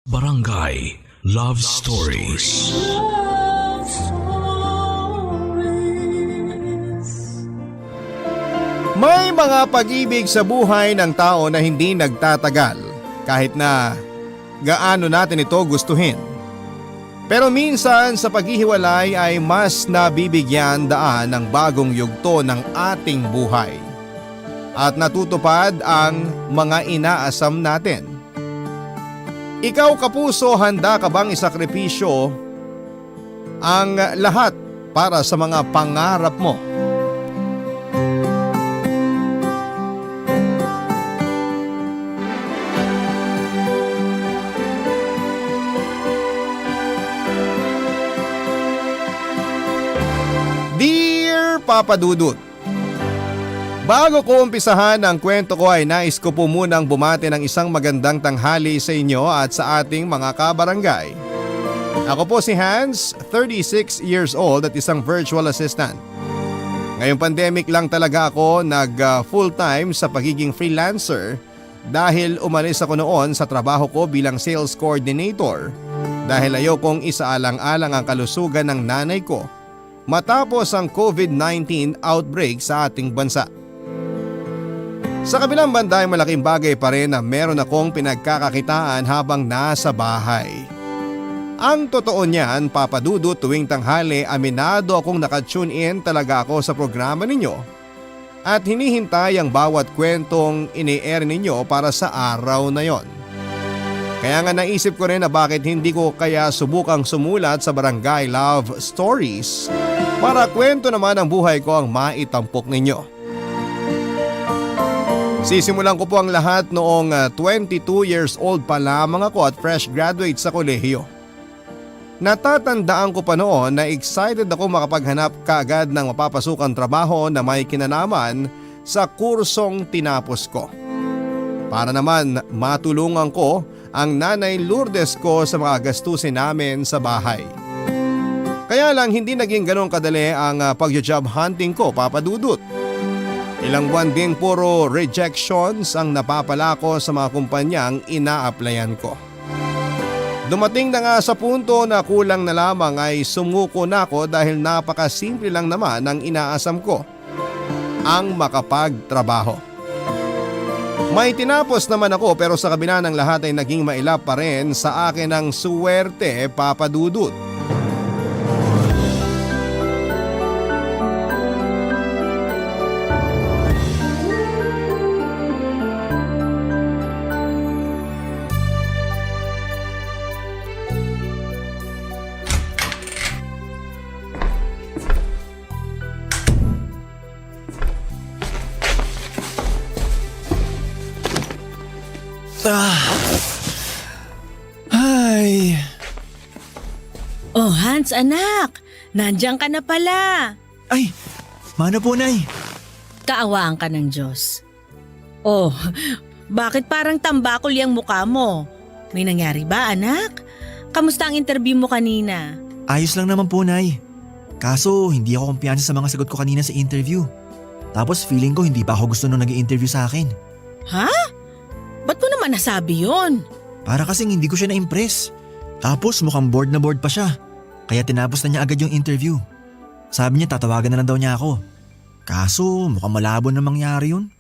Barangay Love Stories. Love Stories. May mga pag-ibig sa buhay ng tao na hindi nagtatagal kahit na gaano natin ito gustuhin. Pero minsan sa paghihiwalay ay mas nabibigyan daan ng bagong yugto ng ating buhay. At natutupad ang mga inaasam natin. Ikaw kapuso, handa ka bang isakripisyo ang lahat para sa mga pangarap mo? Dear Papa Dudut, bago ko umpisahan ang kwento ko ay nais ko po munang bumati ng isang magandang tanghali sa inyo at sa ating mga kabarangay. Ako po si Hans, 36 years old at isang virtual assistant. Ngayong pandemic lang talaga ako nag-full-time sa pagiging freelancer dahil umalis ako noon sa trabaho ko bilang sales coordinator dahil ayokong isaalang-alang ang kalusugan ng nanay ko matapos ang COVID-19 outbreak sa ating bansa. Sa kabilang banda ay malaking bagay pa rin na meron akong pinagkakakitaan habang nasa bahay. Ang totoo niyan, Papa Dudut, tuwing tanghali aminado akong nakatune in talaga ako sa programa ninyo at hinihintay ang bawat kwentong ini-air ninyo para sa araw na yon. Kaya nga naisip ko rin na bakit hindi ko kaya subukang sumulat sa Barangay Love Stories para kwento naman ang buhay ko ang maitampok ninyo. Sisimulan ko po ang lahat noong 22 years old pa lamang ako at fresh graduate sa kolehiyo. Natatandaan ko pa noon na excited ako makapaghanap kaagad ng mapapasukang trabaho na may kinalaman sa kursong tinapos ko. Para naman matulungan ko ang nanay Lourdes ko sa mga gastusin namin sa bahay. Kaya lang hindi naging ganun kadali ang pag-job hunting ko, Papa Dudut. Ilang buwan din puro rejections ang napapala ko sa mga kumpanyang ina-applyan ko. Dumating na nga sa punto na kulang na lamang ay sumuko na ako dahil napakasimple lang naman ang inaasam ko, ang makapagtrabaho. May tinapos naman ako pero sa kabila ng lahat ay naging mailap pa rin sa akin ang suwerte, Papa Dudut. Ay, Oh Hans, anak, nandiyan ka na pala. ay, mano po, Nay? Kaawaan ka ng Diyos. Oh, bakit parang tambakol yung mukha mo? May nangyari ba, anak? Kamusta ang interview mo kanina? Ayos lang naman po, Nay. Kaso hindi ako kumpiyansa sa mga sagot ko kanina sa interview. Tapos feeling ko hindi pa ako gusto nung nag-i-interview sa akin. Ha? Ba't mo naman nasabi yun? Para kasing hindi ko siya na-impress. Tapos mukhang bored na bored pa siya. Kaya tinapos na niya agad yung interview. Sabi niya tatawagan na lang daw niya ako. Kaso mukhang malabo na mangyari yun.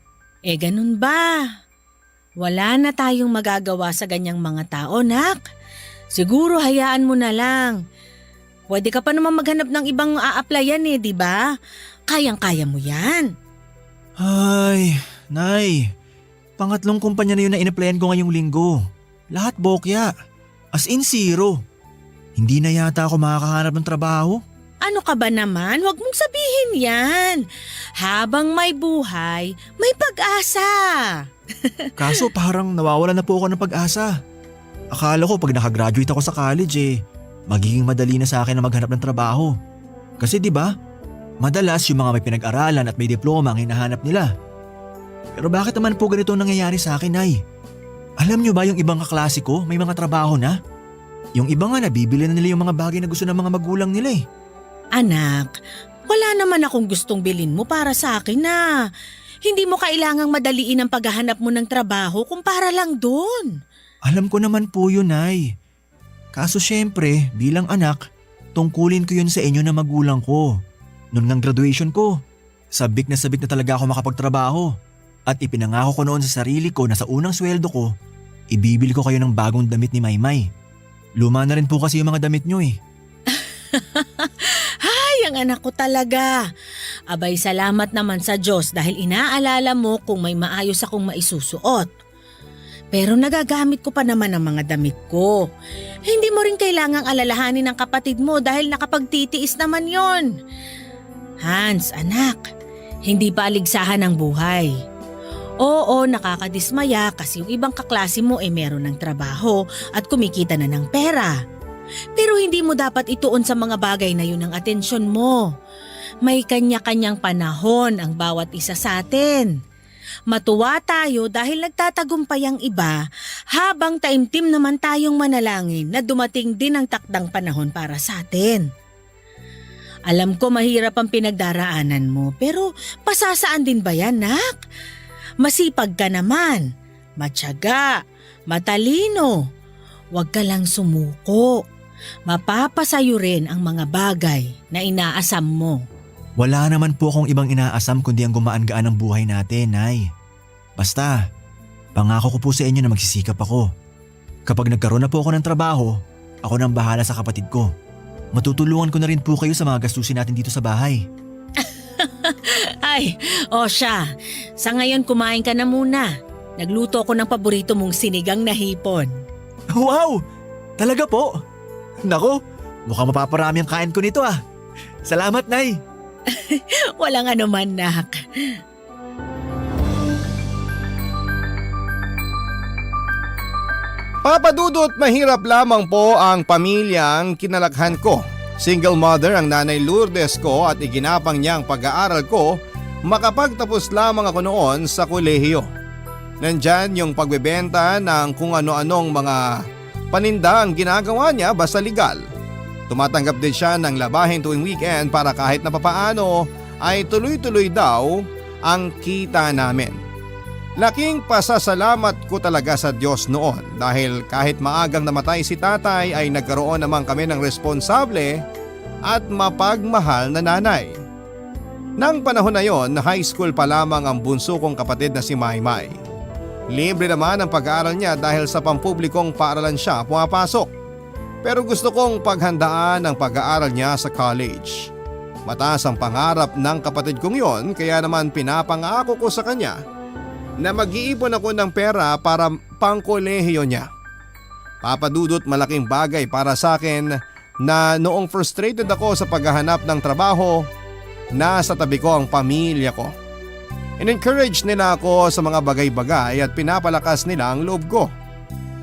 Eh ganun ba? Wala na tayong magagawa sa ganyang mga tao, nak. Siguro hayaan mo na lang. Pwede ka pa naman maghanap ng ibang a-applyan di ba? Kayang-kaya mo yan. Ay, Nay. Pangatlong kumpanya na yun na in-applyan ko ngayong linggo. Lahat bokya. As in zero. Hindi na yata ako makakahanap ng trabaho. Ano ka ba naman? Huwag mong sabihin yan. Habang may buhay, may pag-asa. Kaso parang nawawalan na po ako ng pag-asa. Akala ko pag nakagraduate ako sa college magiging madali na sa akin na maghanap ng trabaho. Kasi 'di ba? Madalas yung mga may pinag-aralan at may diploma ang hinahanap nila. Pero bakit naman po ganito ang nangyayari sa akin, Nay? Alam niyo ba yung ibang kaklase ko may mga trabaho na? Yung iba nga nabibili na nila yung mga bagay na gusto ng mga magulang nila Anak, wala naman akong gustong bilhin mo para sa akin na. Hindi mo kailangang madaliin ang paghahanap mo ng trabaho kung para lang doon. Alam ko naman po yun, Nay. Kaso syempre, bilang anak, tungkulin ko yun sa inyo na magulang ko. Noon ngang graduation ko, sabik na talaga ako makapagtrabaho. At ipinangako ko noon sa sarili ko na sa unang sweldo ko, ibibili ko kayo ng bagong damit ni Maymay. Luma na rin po kasi yung mga damit nyo eh. Ay, ang anak ko talaga. Abay, salamat naman sa Diyos dahil inaalala mo kung may maayos akong maisusuot. Pero nagagamit ko pa naman ang mga damit ko. Hindi mo rin kailangang alalahanin ng kapatid mo dahil nakapagtitiis naman yon. Hans, anak, hindi pa aligsahan ang buhay. Oo, nakakadismaya kasi yung ibang kaklase mo ay meron ng trabaho at kumikita na ng pera. Pero hindi mo dapat ituon sa mga bagay na yun ang atensyon mo. May kanya-kanyang panahon ang bawat isa sa atin. Matuwa tayo dahil nagtatagumpay ang iba habang taimtim naman tayong manalangin na dumating din ang takdang panahon para sa atin. Alam ko mahirap ang pinagdaraanan mo pero pasasaan din ba yan, nak? Masipag ka naman, matyaga, matalino. Huwag ka lang sumuko. Mapapasayo rin ang mga bagay na inaasam mo. Wala naman po akong ibang inaasam kundi ang gumaan-gaan ng buhay natin, Nay. Basta, pangako ko po sa inyo na magsisikap ako. Kapag nagkaroon na po ako ng trabaho, ako nang bahala sa kapatid ko. Matutulungan ko na rin po kayo sa mga gastusin natin dito sa bahay. Ay, o siya. Sa ngayon kumain ka na muna. Nagluto ako ng paborito mong sinigang na hipon. Wow! Talaga po? Nako, mukhang mapaparami ang kain ko nito ah. Salamat, Nay. Walang anuman, nak. Papa Dudut, mahirap lamang po ang pamilyang kinalakhan ko. Single mother ang nanay Lourdes ko at iginapang niya ang pag-aaral ko, makapagtapos lamang ako noon sa kolehiyo. Nandyan yung pagbebenta ng kung ano-anong mga paninda ang ginagawa niya basta legal. Tumatanggap din siya ng labahin tuwing weekend para kahit na papaano ay tuloy-tuloy daw ang kita namin. Laking pasasalamat ko talaga sa Diyos noon dahil kahit maagang namatay si tatay ay nagkaroon naman kami ng responsable at mapagmahal na nanay. Nang panahon na yon, high school pa lamang ang bunso kong kapatid na si Maymay. Libre naman ang pag-aaral niya dahil sa pampublikong paaralan siya pumapasok. Pero gusto kong paghandaan ang pag-aaral niya sa college. Mataas ang pangarap ng kapatid kong yon kaya naman pinapangako ko sa kanya na mag-iipon ako ng pera para pangkolehiyo niya. Papadudot, malaking bagay para sa akin na noong frustrated ako sa paghahanap ng trabaho, nasa tabi ko ang pamilya ko. In-encourage nila ako sa mga bagay-bagay at pinapalakas nila ang loob ko.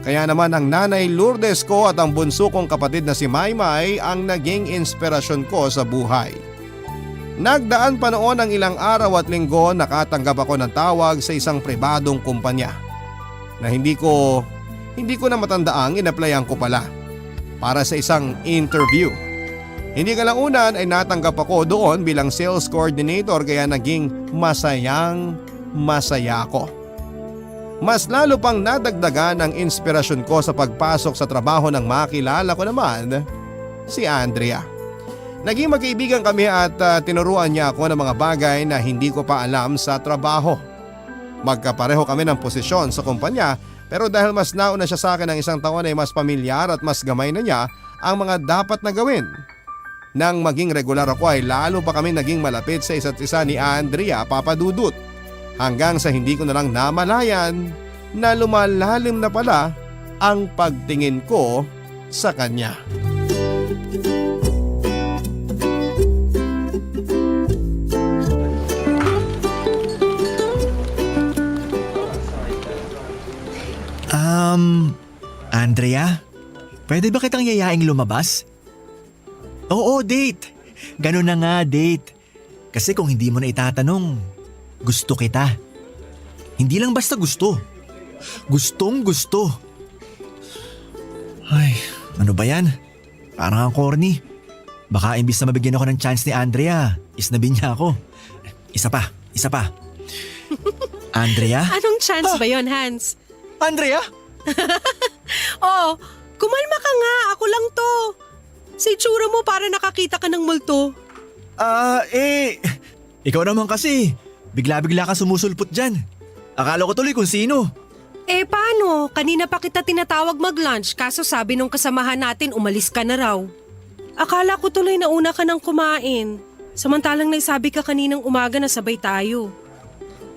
Kaya naman ang nanay Lourdes ko at ang bunso kong kapatid na si Maymay ang naging inspirasyon ko sa buhay. Nagdaan pa noon ang ilang araw at linggo, nakatanggap ako ng tawag sa isang pribadong kumpanya na hindi ko na matandaang in-applyan ko pala para sa isang interview. Hindi kalaunan ay natanggap ako doon bilang sales coordinator kaya naging masaya ko. Mas lalo pang nadagdagan ang inspirasyon ko sa pagpasok sa trabaho nang makilala ko naman si Andrea. Naging magkaibigan kami at tinuruan niya ako ng mga bagay na hindi ko pa alam sa trabaho. Magkapareho kami ng posisyon sa kumpanya pero dahil mas nauna siya sa akin ng isang taon ay mas pamilyar at mas gamay na niya ang mga dapat na gawin. Nang maging regular ako ay lalo pa kami naging malapit sa isa't isa ni Andrea, Papadudut. Hanggang sa hindi ko na lang namalayan na lumalalim na pala ang pagtingin ko sa kanya. Andrea, pwede ba kitang yayaing lumabas? Oo, date. Ganun na nga, date. Kasi kung hindi mo na itatanong, gusto kita. Hindi lang basta gusto. Gustong gusto. Ay, ano ba yan? Parang ang corny. Baka imbis na mabigyan ako ng chance ni Andrea, isnabin niya ako. Isa pa. Andrea? Anong chance ba yon, Hans? Andrea? Oh, kumalma ka nga. Ako lang to. Sa itsura mo para nakakita ka ng multo. Ikaw naman kasi. Bigla-bigla ka sumusulpot dyan. Akala ko tuloy kung sino. Eh paano? Kanina pa kita tinatawag mag-lunch kaso sabi nung kasamahan natin umalis ka na raw. Akala ko tuloy na una ka nang kumain. Samantalang naisabi ka kaninang umaga na sabay tayo.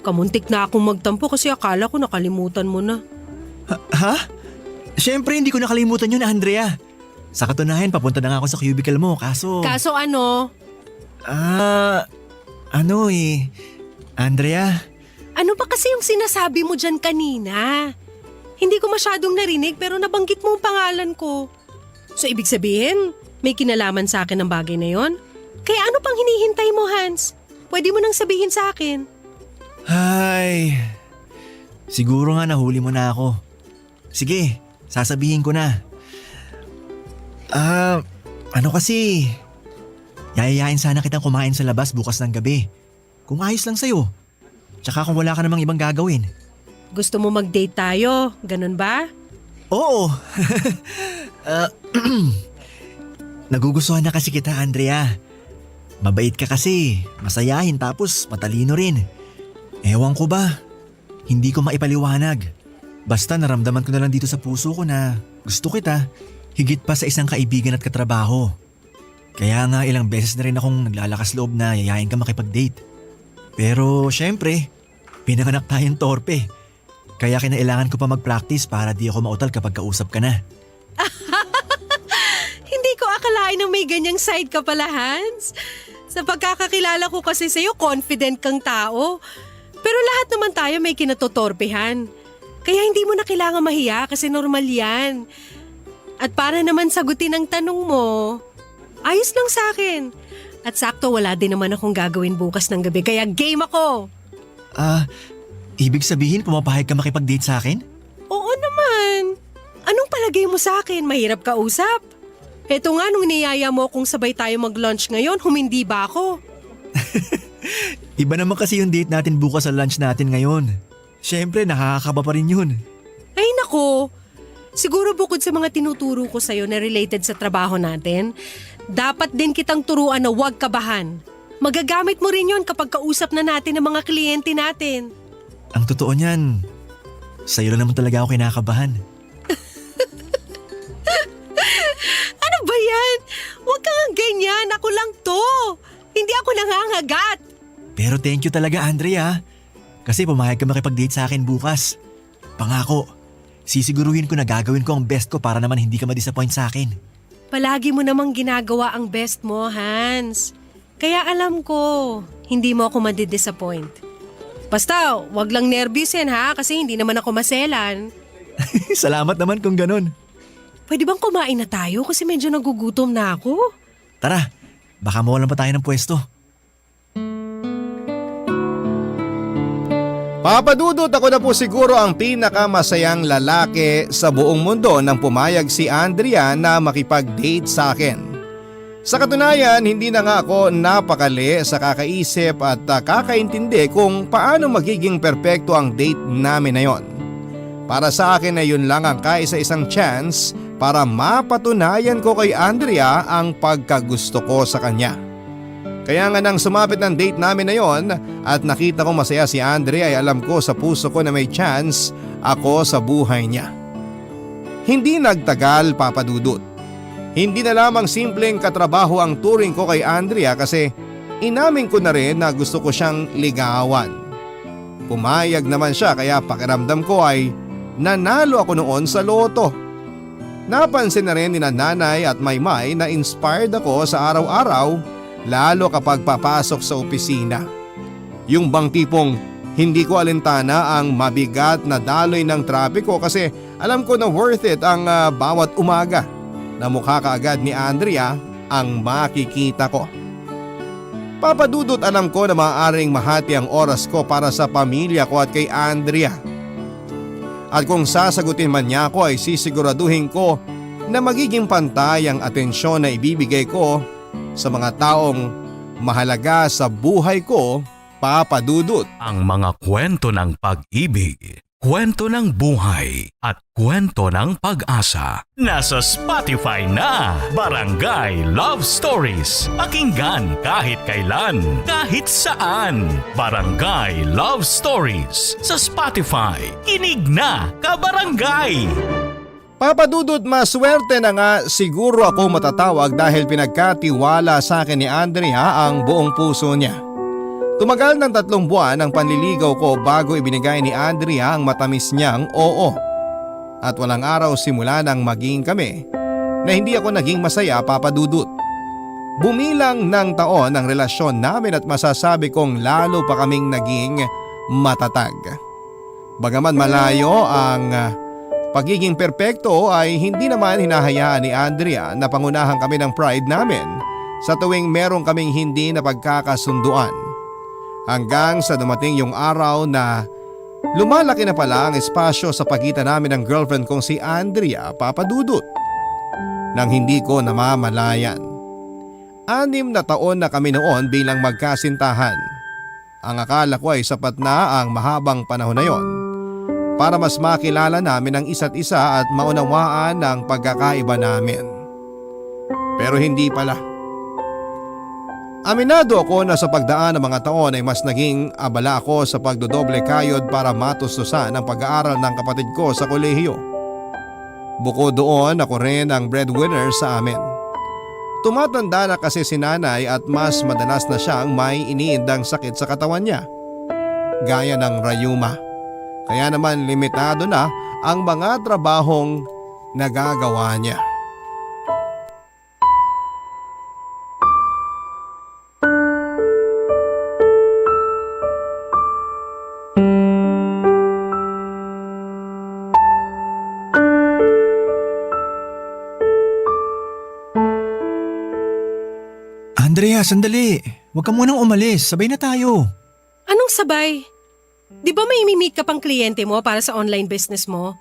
Kamuntik na akong magtampo kasi akala ko nakalimutan mo na. Ha? Siyempre hindi ko nakalimutan yun, Andrea. Sa katunayan, papunta na nga ako sa cubicle mo kaso… Kaso ano? Andrea… Ano ba kasi yung sinasabi mo dyan kanina? Hindi ko masyadong narinig pero nabanggit mo ang pangalan ko. So ibig sabihin, may kinalaman sa akin ang bagay na yon? Kaya ano pang hinihintay mo, Hans? Pwede mo nang sabihin sa akin. Ay… Siguro nga nahuli mo na ako. Sige, sasabihin ko na. Yayayain sana kitang kumain sa labas bukas ng gabi. Kung ayos lang sa'yo. Tsaka kung wala ka namang ibang gagawin. Gusto mo mag-date tayo? Ganun ba? Oo. Nagugustuhan na kasi kita, Andrea. Mabait ka kasi, masayahin tapos matalino rin. Ewan ko ba, hindi ko maipaliwanag. Basta naramdaman ko na lang dito sa puso ko na gusto kita, higit pa sa isang kaibigan at katrabaho. Kaya nga ilang beses na rin akong naglalakas loob na yayain ka makipag-date. Pero syempre, pinanganak tayong torpe. Kaya kinailangan ko pa mag-practice para di ako mautal kapag kausap ka na. Hindi ko akalain na may ganyang side ka pala, Hans. Sa pagkakakilala ko kasi sa'yo, confident kang tao. Pero lahat naman tayo may kinatotorpehan. Kaya hindi mo na kailangan mahiya kasi normal yan. At para naman sagutin ang tanong mo, ayos lang sa akin. At sakto wala din naman akong gagawin bukas ng gabi kaya game ako. Ibig sabihin pumapahig ka makipag-date sa akin? Oo naman. Anong palagay mo sa akin? Mahirap kausap. Eto nga nung niyaya mo kung sabay tayo mag-lunch ngayon, humindi ba ako? Iba naman kasi yung date natin bukas sa lunch natin ngayon. Siyempre nakakakaba pa rin yun. Ay nako, siguro bukod sa mga tinuturo ko sa'yo na related sa trabaho natin, dapat din kitang turuan na huwag kabahan. Magagamit mo rin yon kapag kausap na natin ang mga kliyente natin. Ang totoo niyan, sa'yo lang naman talaga ako kinakabahan. Ano ba yan? Huwag kang ganyan, ako lang to. Hindi ako nangangagat. Pero thank you talaga, Andrea. Kasi pumayag ka makipag-date sa akin bukas. Pangako, sisiguruhin ko na gagawin ko ang best ko para naman hindi ka ma-disappoint sa akin. Palagi mo namang ginagawa ang best mo, Hans. Kaya alam ko, hindi mo ako madidisappoint. Basta, wag lang nervyusin ha, kasi hindi naman ako maselan. Salamat naman kung ganun. Pwede bang kumain na tayo kasi medyo nagugutom na ako? Tara, baka mawalan pa tayo ng pwesto. Papadudot, ako na po siguro ang pinakamasayang lalaki sa buong mundo nang pumayag si Andrea na makipag-date sa akin. Sa katunayan, hindi na nga ako napakali sa kakaisip at kakaintindi kung paano magiging perpekto ang date namin na yon. Para sa akin ay yun lang ang kaisa-isang chance para mapatunayan ko kay Andrea ang pagkagusto ko sa kanya. Kaya nga nang sumapit ng date namin na yon at nakita kong masaya si Andrea ay alam ko sa puso ko na may chance ako sa buhay niya. Hindi nagtagal, Papadudot. Hindi na lamang simpleng katrabaho ang turing ko kay Andrea kasi inamin ko na rin na gusto ko siyang ligawan. Pumayag naman siya kaya pakiramdam ko ay nanalo ako noon sa loto. Napansin na rin ni nanay at maymay na inspired ako sa araw-araw lalo kapag papasok sa opisina. Yung bang tipong hindi ko alintana ang mabigat na daloy ng trapiko kasi alam ko na worth it ang bawat umaga na mukha kaagad ni Andrea ang makikita ko. Papadudot, alam ko na maaaring mahati ang oras ko para sa pamilya ko at kay Andrea. At kung sasagutin man niya ako ay sisiguraduhin ko na magiging pantay ang atensyon na ibibigay ko sa mga taong mahalaga sa buhay ko, Papadudot. Ang mga kwento ng pag-ibig, kwento ng buhay at kwento ng pag-asa. Nasa Spotify na Barangay Love Stories. Pakinggan kahit kailan, kahit saan. Barangay Love Stories sa Spotify. Kinig na, kabarangay! Papa Dudut, maswerte na nga siguro ako matatawag dahil pinagkatiwala sa akin ni Andrea ang buong puso niya. Tumagal ng 3 buwan ang panliligaw ko bago ibinigay ni Andrea ang matamis niyang oo. At walang araw simula nang maging kami na hindi ako naging masaya, Papa Dudut. Bumilang ng taon ang relasyon namin at masasabi kong lalo pa kaming naging matatag. Bagaman malayo ang pagiging perpekto ay hindi naman hinahayaan ni Andrea na pangunahan kami ng pride namin sa tuwing meron kaming hindi na pagkakasunduan. Hanggang sa dumating yung araw na lumalaki na pala ang espasyo sa pagitan namin ng girlfriend kong si Andrea, Papa Dudut. Nang hindi ko namamalayan. 6 na taon na kami noon bilang magkasintahan. Ang akala ko ay sapat na ang mahabang panahon na yon para mas makilala namin ang isa't isa at maunawaan ang pagkakaiba namin. Pero hindi pala. Aminado ako na sa pagdaan ng mga taon ay mas naging abala ako sa pagdodoble kayod para matustusan ang pag-aaral ng kapatid ko sa kolehiyo. Bukod doon, ako rin ang breadwinner sa amin. Tumatanda na kasi si nanay at mas madalas na siyang may iniindang sakit sa katawan niya, gaya ng rayuma. Kaya naman limitado na ang mga trabahong nagagawa niya. Andrea, sandali. Huwag ka munang umalis. Sabay na tayo. Anong sabay? Di ba may imi-meet ka pang kliyente mo para sa online business mo?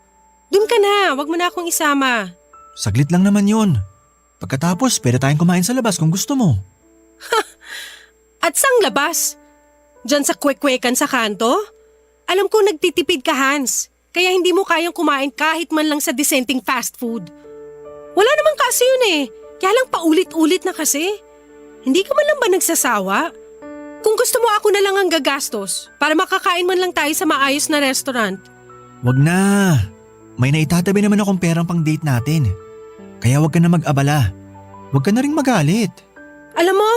Doon ka na, wag mo na akong isama. Saglit lang naman yun. Pagkatapos, pwede tayong kumain sa labas kung gusto mo. At sang labas? Diyan sa kwek-kwekan sa kanto? Alam ko nagtitipid ka, Hans. Kaya hindi mo kayang kumain kahit man lang sa dissenting fast food. Wala naman kasi yun eh. Kaya lang paulit-ulit na kasi. Hindi ka man lang ba nagsasawa? Kung gusto mo ako na lang ang gagastos para makakain man lang tayo sa maayos na restaurant. Wag na. May naitatabi naman akong perang pang date natin. Kaya wag ka na mag-abala. Wag ka na ring magalit. Alam mo,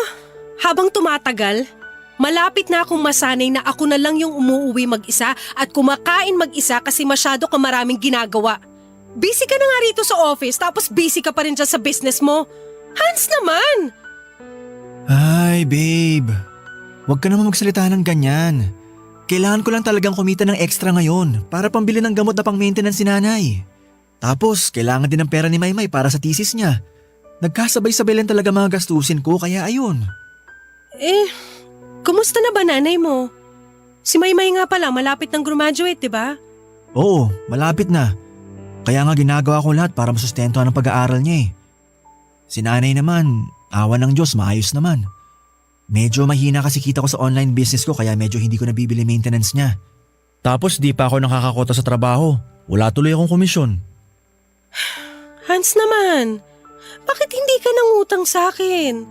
habang tumatagal, malapit na akong masanay na ako na lang yung umuuwi mag-isa at kumakain mag-isa kasi masyado ka maraming ginagawa. Busy ka na nga rito sa office tapos busy ka pa rin dyan sa business mo. Hans naman! Ay, babe. Huwag ka naman magsalita ng ganyan. Kailangan ko lang talagang kumita ng extra ngayon para pambili ng gamot na pang-maintenance si nanay. Tapos, kailangan din ng pera ni Maymay para sa thesis niya. Nagkasabay-sabay lang talaga mga gastusin ko kaya ayun. Kumusta na ba nanay mo? Si Maymay nga pala malapit ng graduate, di ba? Oo, malapit na. Kaya nga ginagawa ko lahat para masustentuhan ang pag-aaral niya eh. Si nanay naman, awa ng Diyos, maayos naman. Medyo mahina kasi kita ko sa online business ko kaya medyo hindi ko nabibili maintenance niya. Tapos di pa ako nakakakota sa trabaho. Wala tuloy akong komisyon. Hans naman, bakit hindi ka nangutang sa akin?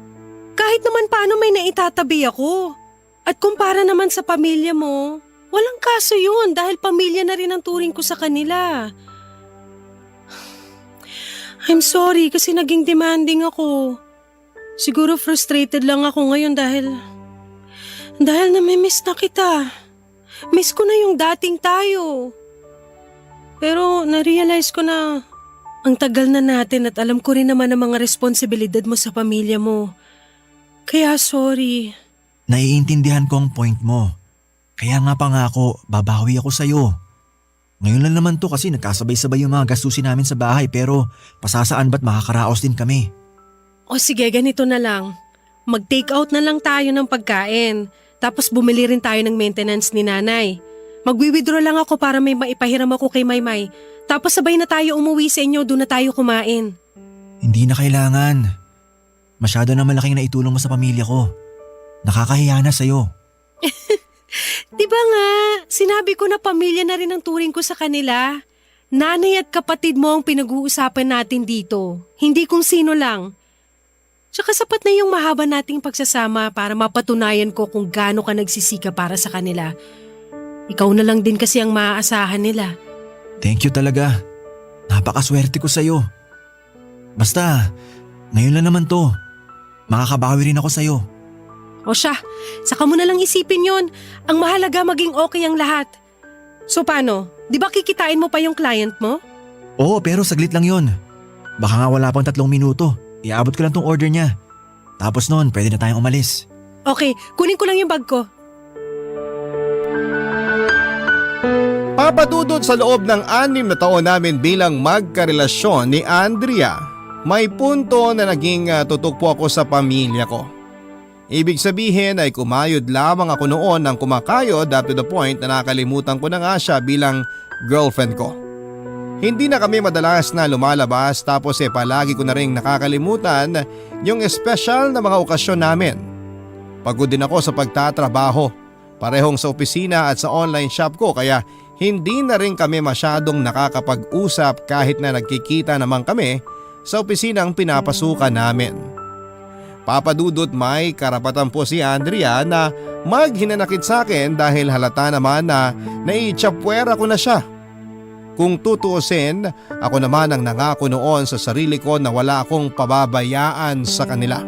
Kahit naman paano may naitatabi ako. At kumpara naman sa pamilya mo, walang kaso yun dahil pamilya na rin ang turing ko sa kanila. I'm sorry kasi naging demanding ako. Siguro frustrated lang ako ngayon dahil namimiss na kita. Miss ko na yung dating tayo. Pero na-realize ko na ang tagal na natin at alam ko rin naman ang mga responsibilidad mo sa pamilya mo. Kaya sorry. Naiintindihan ko ang point mo. Kaya nga pangako, babawi ako sa'yo. Ngayon lang naman to kasi nagkasabay-sabay yung mga gastusin namin sa bahay pero pasasaan ba't makakaraos din kami? O sige, ganito na lang. Mag-take out na lang tayo ng pagkain. Tapos bumili rin tayo ng maintenance ni nanay. Magwi-withdraw lang ako para may maipahiram ako kay Maymay. Tapos sabay na tayo umuwi sa inyo, doon na tayo kumain. Hindi na kailangan. Masyado na malaking naitulong mo sa pamilya ko. Nakakahiya na sa'yo. Di ba nga, sinabi ko na pamilya na rin ang turing ko sa kanila. Nanay at kapatid mo ang pinag-uusapan natin dito, hindi kung sino lang. Tsaka sapat na yung mahaba nating pagsasama para mapatunayan ko kung gaano ka nagsisika para sa kanila. Ikaw na lang din kasi ang maaasahan nila. Thank you talaga. Napakaswerte ko sa'yo. Basta, ngayon lang naman to. Makakabawi rin ako sa'yo. O siya, saka mo na lang isipin yon. Ang mahalaga maging okay ang lahat. So paano? Di ba kikitain mo pa yung client mo? Oo, pero saglit lang yon. Baka nga wala pang 3 minuto. Iabot ko lang tong order niya. Tapos noon, pwede na tayong umalis. Okay, kunin ko lang yung bag ko. Papadudod sa loob ng 6 na taon namin bilang magkarelasyon ni Andrea, may punto na naging tutok po ako sa pamilya ko. Ibig sabihin ay kumayod lamang ako noon ng kumakayod up to the point na nakalimutan ko na nga siya bilang girlfriend ko. Hindi na kami madalas na lumalabas tapos palagi ko na rin nakakalimutan yung espesyal na mga okasyon namin. Pagod din ako sa pagtatrabaho, parehong sa opisina at sa online shop ko kaya hindi na rin kami masyadong nakakapag-usap kahit na nagkikita naman kami sa opisinang pinapasukan namin. Papadudot may karapatan po si Andrea na maghinanakit sa akin dahil halata naman na naiitsapwera ko na siya. Kung tutuusin, ako naman ang nangako noon sa sarili ko na wala akong pababayaan sa kanila.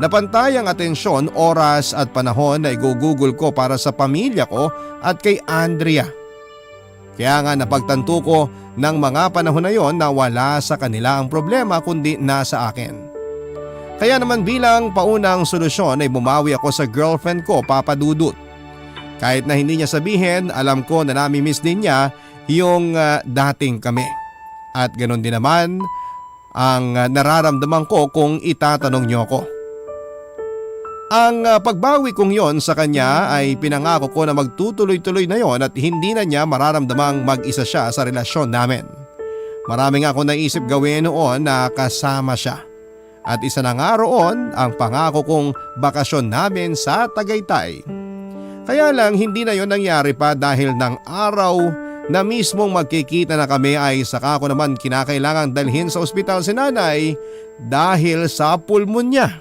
Napantay ang atensyon, oras at panahon na igugugol ko para sa pamilya ko at kay Andrea. Kaya nga napagtanto ko ng mga panahon na yon na wala sa kanila ang problema kundi nasa akin. Kaya naman bilang paunang solusyon ay bumawi ako sa girlfriend ko, Papa Dudut. Kahit na hindi niya sabihin, alam ko na nami-miss din niya yung dating kami. At ganoon din naman ang nararamdaman ko kung itatanong niyo ako. Ang pagbawi kong yon sa kanya ay pinangako ko na magtutuloy-tuloy na yon at hindi na niya mararamdamang mag-isa siya sa relasyon namin. Marami nga akong naisip gawin noon na kasama siya. At isa na nga roon ang pangako kong bakasyon namin sa Tagaytay. Kaya lang hindi na yon nangyari pa dahil ng araw na mismong magkikita na kami ay saka ko naman kinakailangang dalhin sa ospital si nanay dahil sa pulmonya.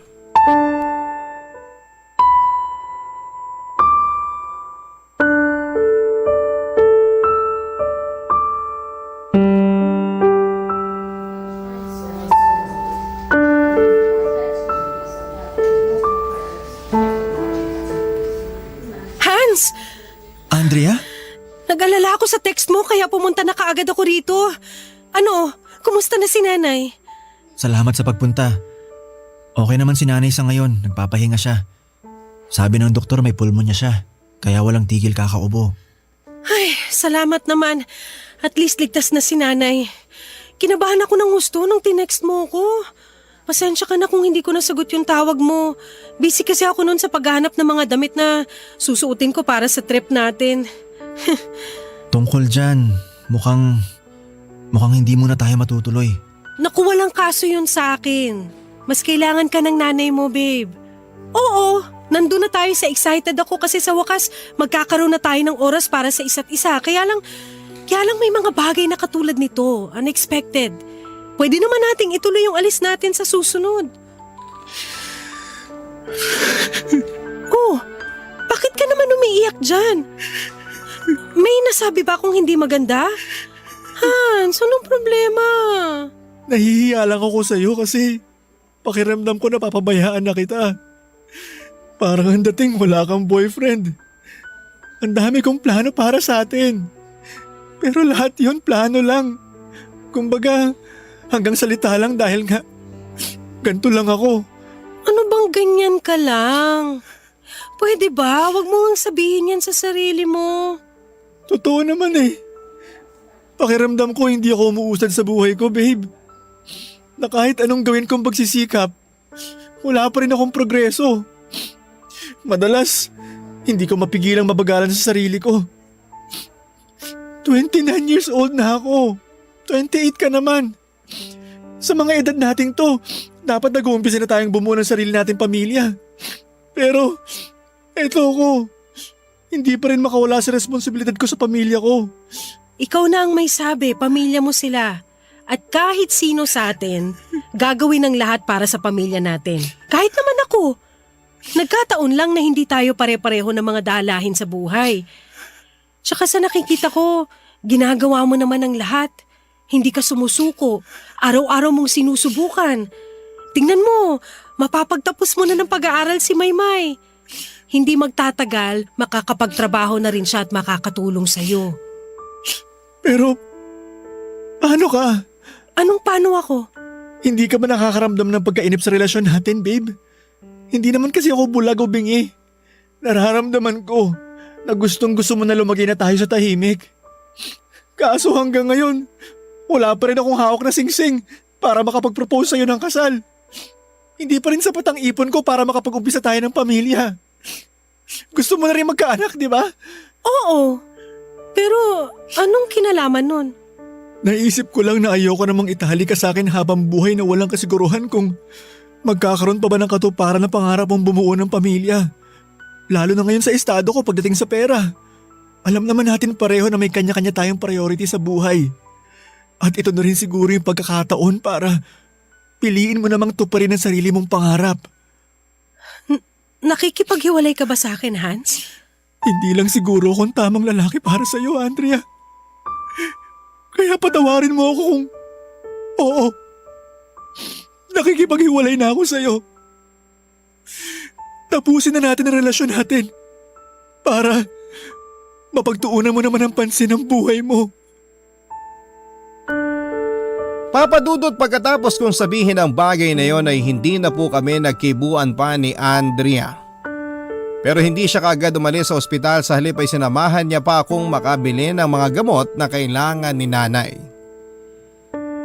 Andrea? Nag-alala ako sa text mo kaya pumunta na kaagad ako rito. Ano, kumusta na si nanay? Salamat sa pagpunta. Okay naman si nanay sa ngayon, nagpapahinga siya. Sabi ng doktor may pulmonya siya, kaya walang tigil kakaubo. Ay, salamat naman. At least ligtas na si nanay. Kinabahan ako ng gusto nung tinext mo ko. Pasensya ka na kung hindi ko nasagot yung tawag mo. Busy kasi ako noon sa paghahanap ng mga damit na susuotin ko para sa trip natin. Tungkol dyan, mukhang hindi muna tayo matutuloy. Naku, walang kaso yun sa akin. Mas kailangan ka ng nanay mo, babe. Oo, nandun na tayo sa excited ako kasi sa wakas magkakaroon na tayo ng oras para sa isa't isa. Kaya lang may mga bagay na katulad nito, unexpected. Pwede naman nating ituloy yung alis natin sa susunod. Oh, bakit ka naman umiiyak dyan? May nasabi ba akong hindi maganda? Hans, anong problema? Nahihiya lang ako sa'yo kasi pakiramdam ko na papabayaan na kita. Parang ang dating wala kang boyfriend. Ang dami kong plano para sa atin. Pero lahat yun plano lang. Kumbaga, hanggang salita lang dahil nga ganito lang ako. Ano bang ganyan ka lang? Pwede ba? Huwag mo ngang sabihin yan sa sarili mo. Totoo naman eh. Pakiramdam ko hindi ako umuusad sa buhay ko, babe. Na kahit anong gawin kong pagsisikap, wala pa rin akong progreso. Madalas, hindi ko mapigilang mabagalan sa sarili ko. 29 years old na ako. 28 ka naman. Sa mga edad nating to, dapat nag-uumpisa na tayong bumuo ng sarili nating pamilya. Pero, eto ko. hindi pa rin makawala sa responsibilidad ko sa pamilya ko. Ikaw na ang may sabi, pamilya mo sila. At kahit sino sa atin, gagawin ang lahat para sa pamilya natin. Kahit naman ako. Nagkataon lang na hindi tayo pare-pareho ng mga dalahin sa buhay. Tsaka sa nakikita ko, ginagawa mo naman ang lahat. Hindi ka sumusuko. Araw-araw mong sinusubukan. Tingnan mo, mapapagtapos mo na ng pag-aaral si Maymay. Hindi magtatagal, makakapagtrabaho na rin siya at makakatulong sa'yo. Pero, paano ka? Anong paano ako? Hindi ka ba nakakaramdam ng pagkainip sa relasyon natin, babe? Hindi naman kasi ako bulag o bingi. Nararamdaman ko na gustong-gusto mo na lumagay na tayo sa tahimik. Kaso hanggang ngayon, wala pa rin akong hawak na singsing para makapag-propose sa'yo ng kasal. Hindi pa rin sapat ang ipon ko para makapag-umpisa tayo ng pamilya. Gusto mo na rin magkaanak, di ba? Oo. Pero anong kinalaman nun? Naisip ko lang na ayoko namang itali ka sa akin habang buhay na walang kasiguruhan kung magkakaroon pa ba ng katuparan na pangarap mong bumuo ng pamilya. Lalo na ngayon sa estado ko pagdating sa pera. Alam naman natin pareho na may kanya-kanya tayong priority sa buhay. At ito na rin siguro yung pagkakataon para piliin mo namang tuparin ang sarili mong pangarap. Nakikipaghiwalay ka ba sa akin, Hans? Hindi lang siguro akong tamang lalaki para sa iyo, Andrea. Kaya patawarin mo ako kung oo. Nakikipaghiwalay na ako sa iyo. Tapusin na natin ang relasyon natin para mapagtuunan mo naman ang pansin ng buhay mo. Papa Dudut, pagkatapos kong sabihin ang bagay na yon ay hindi na po kami nagkibuan pa ni Andrea. Pero hindi siya kaagad umalis sa ospital, sa halip ay sinamahan niya pa akong makabili ng mga gamot na kailangan ni nanay.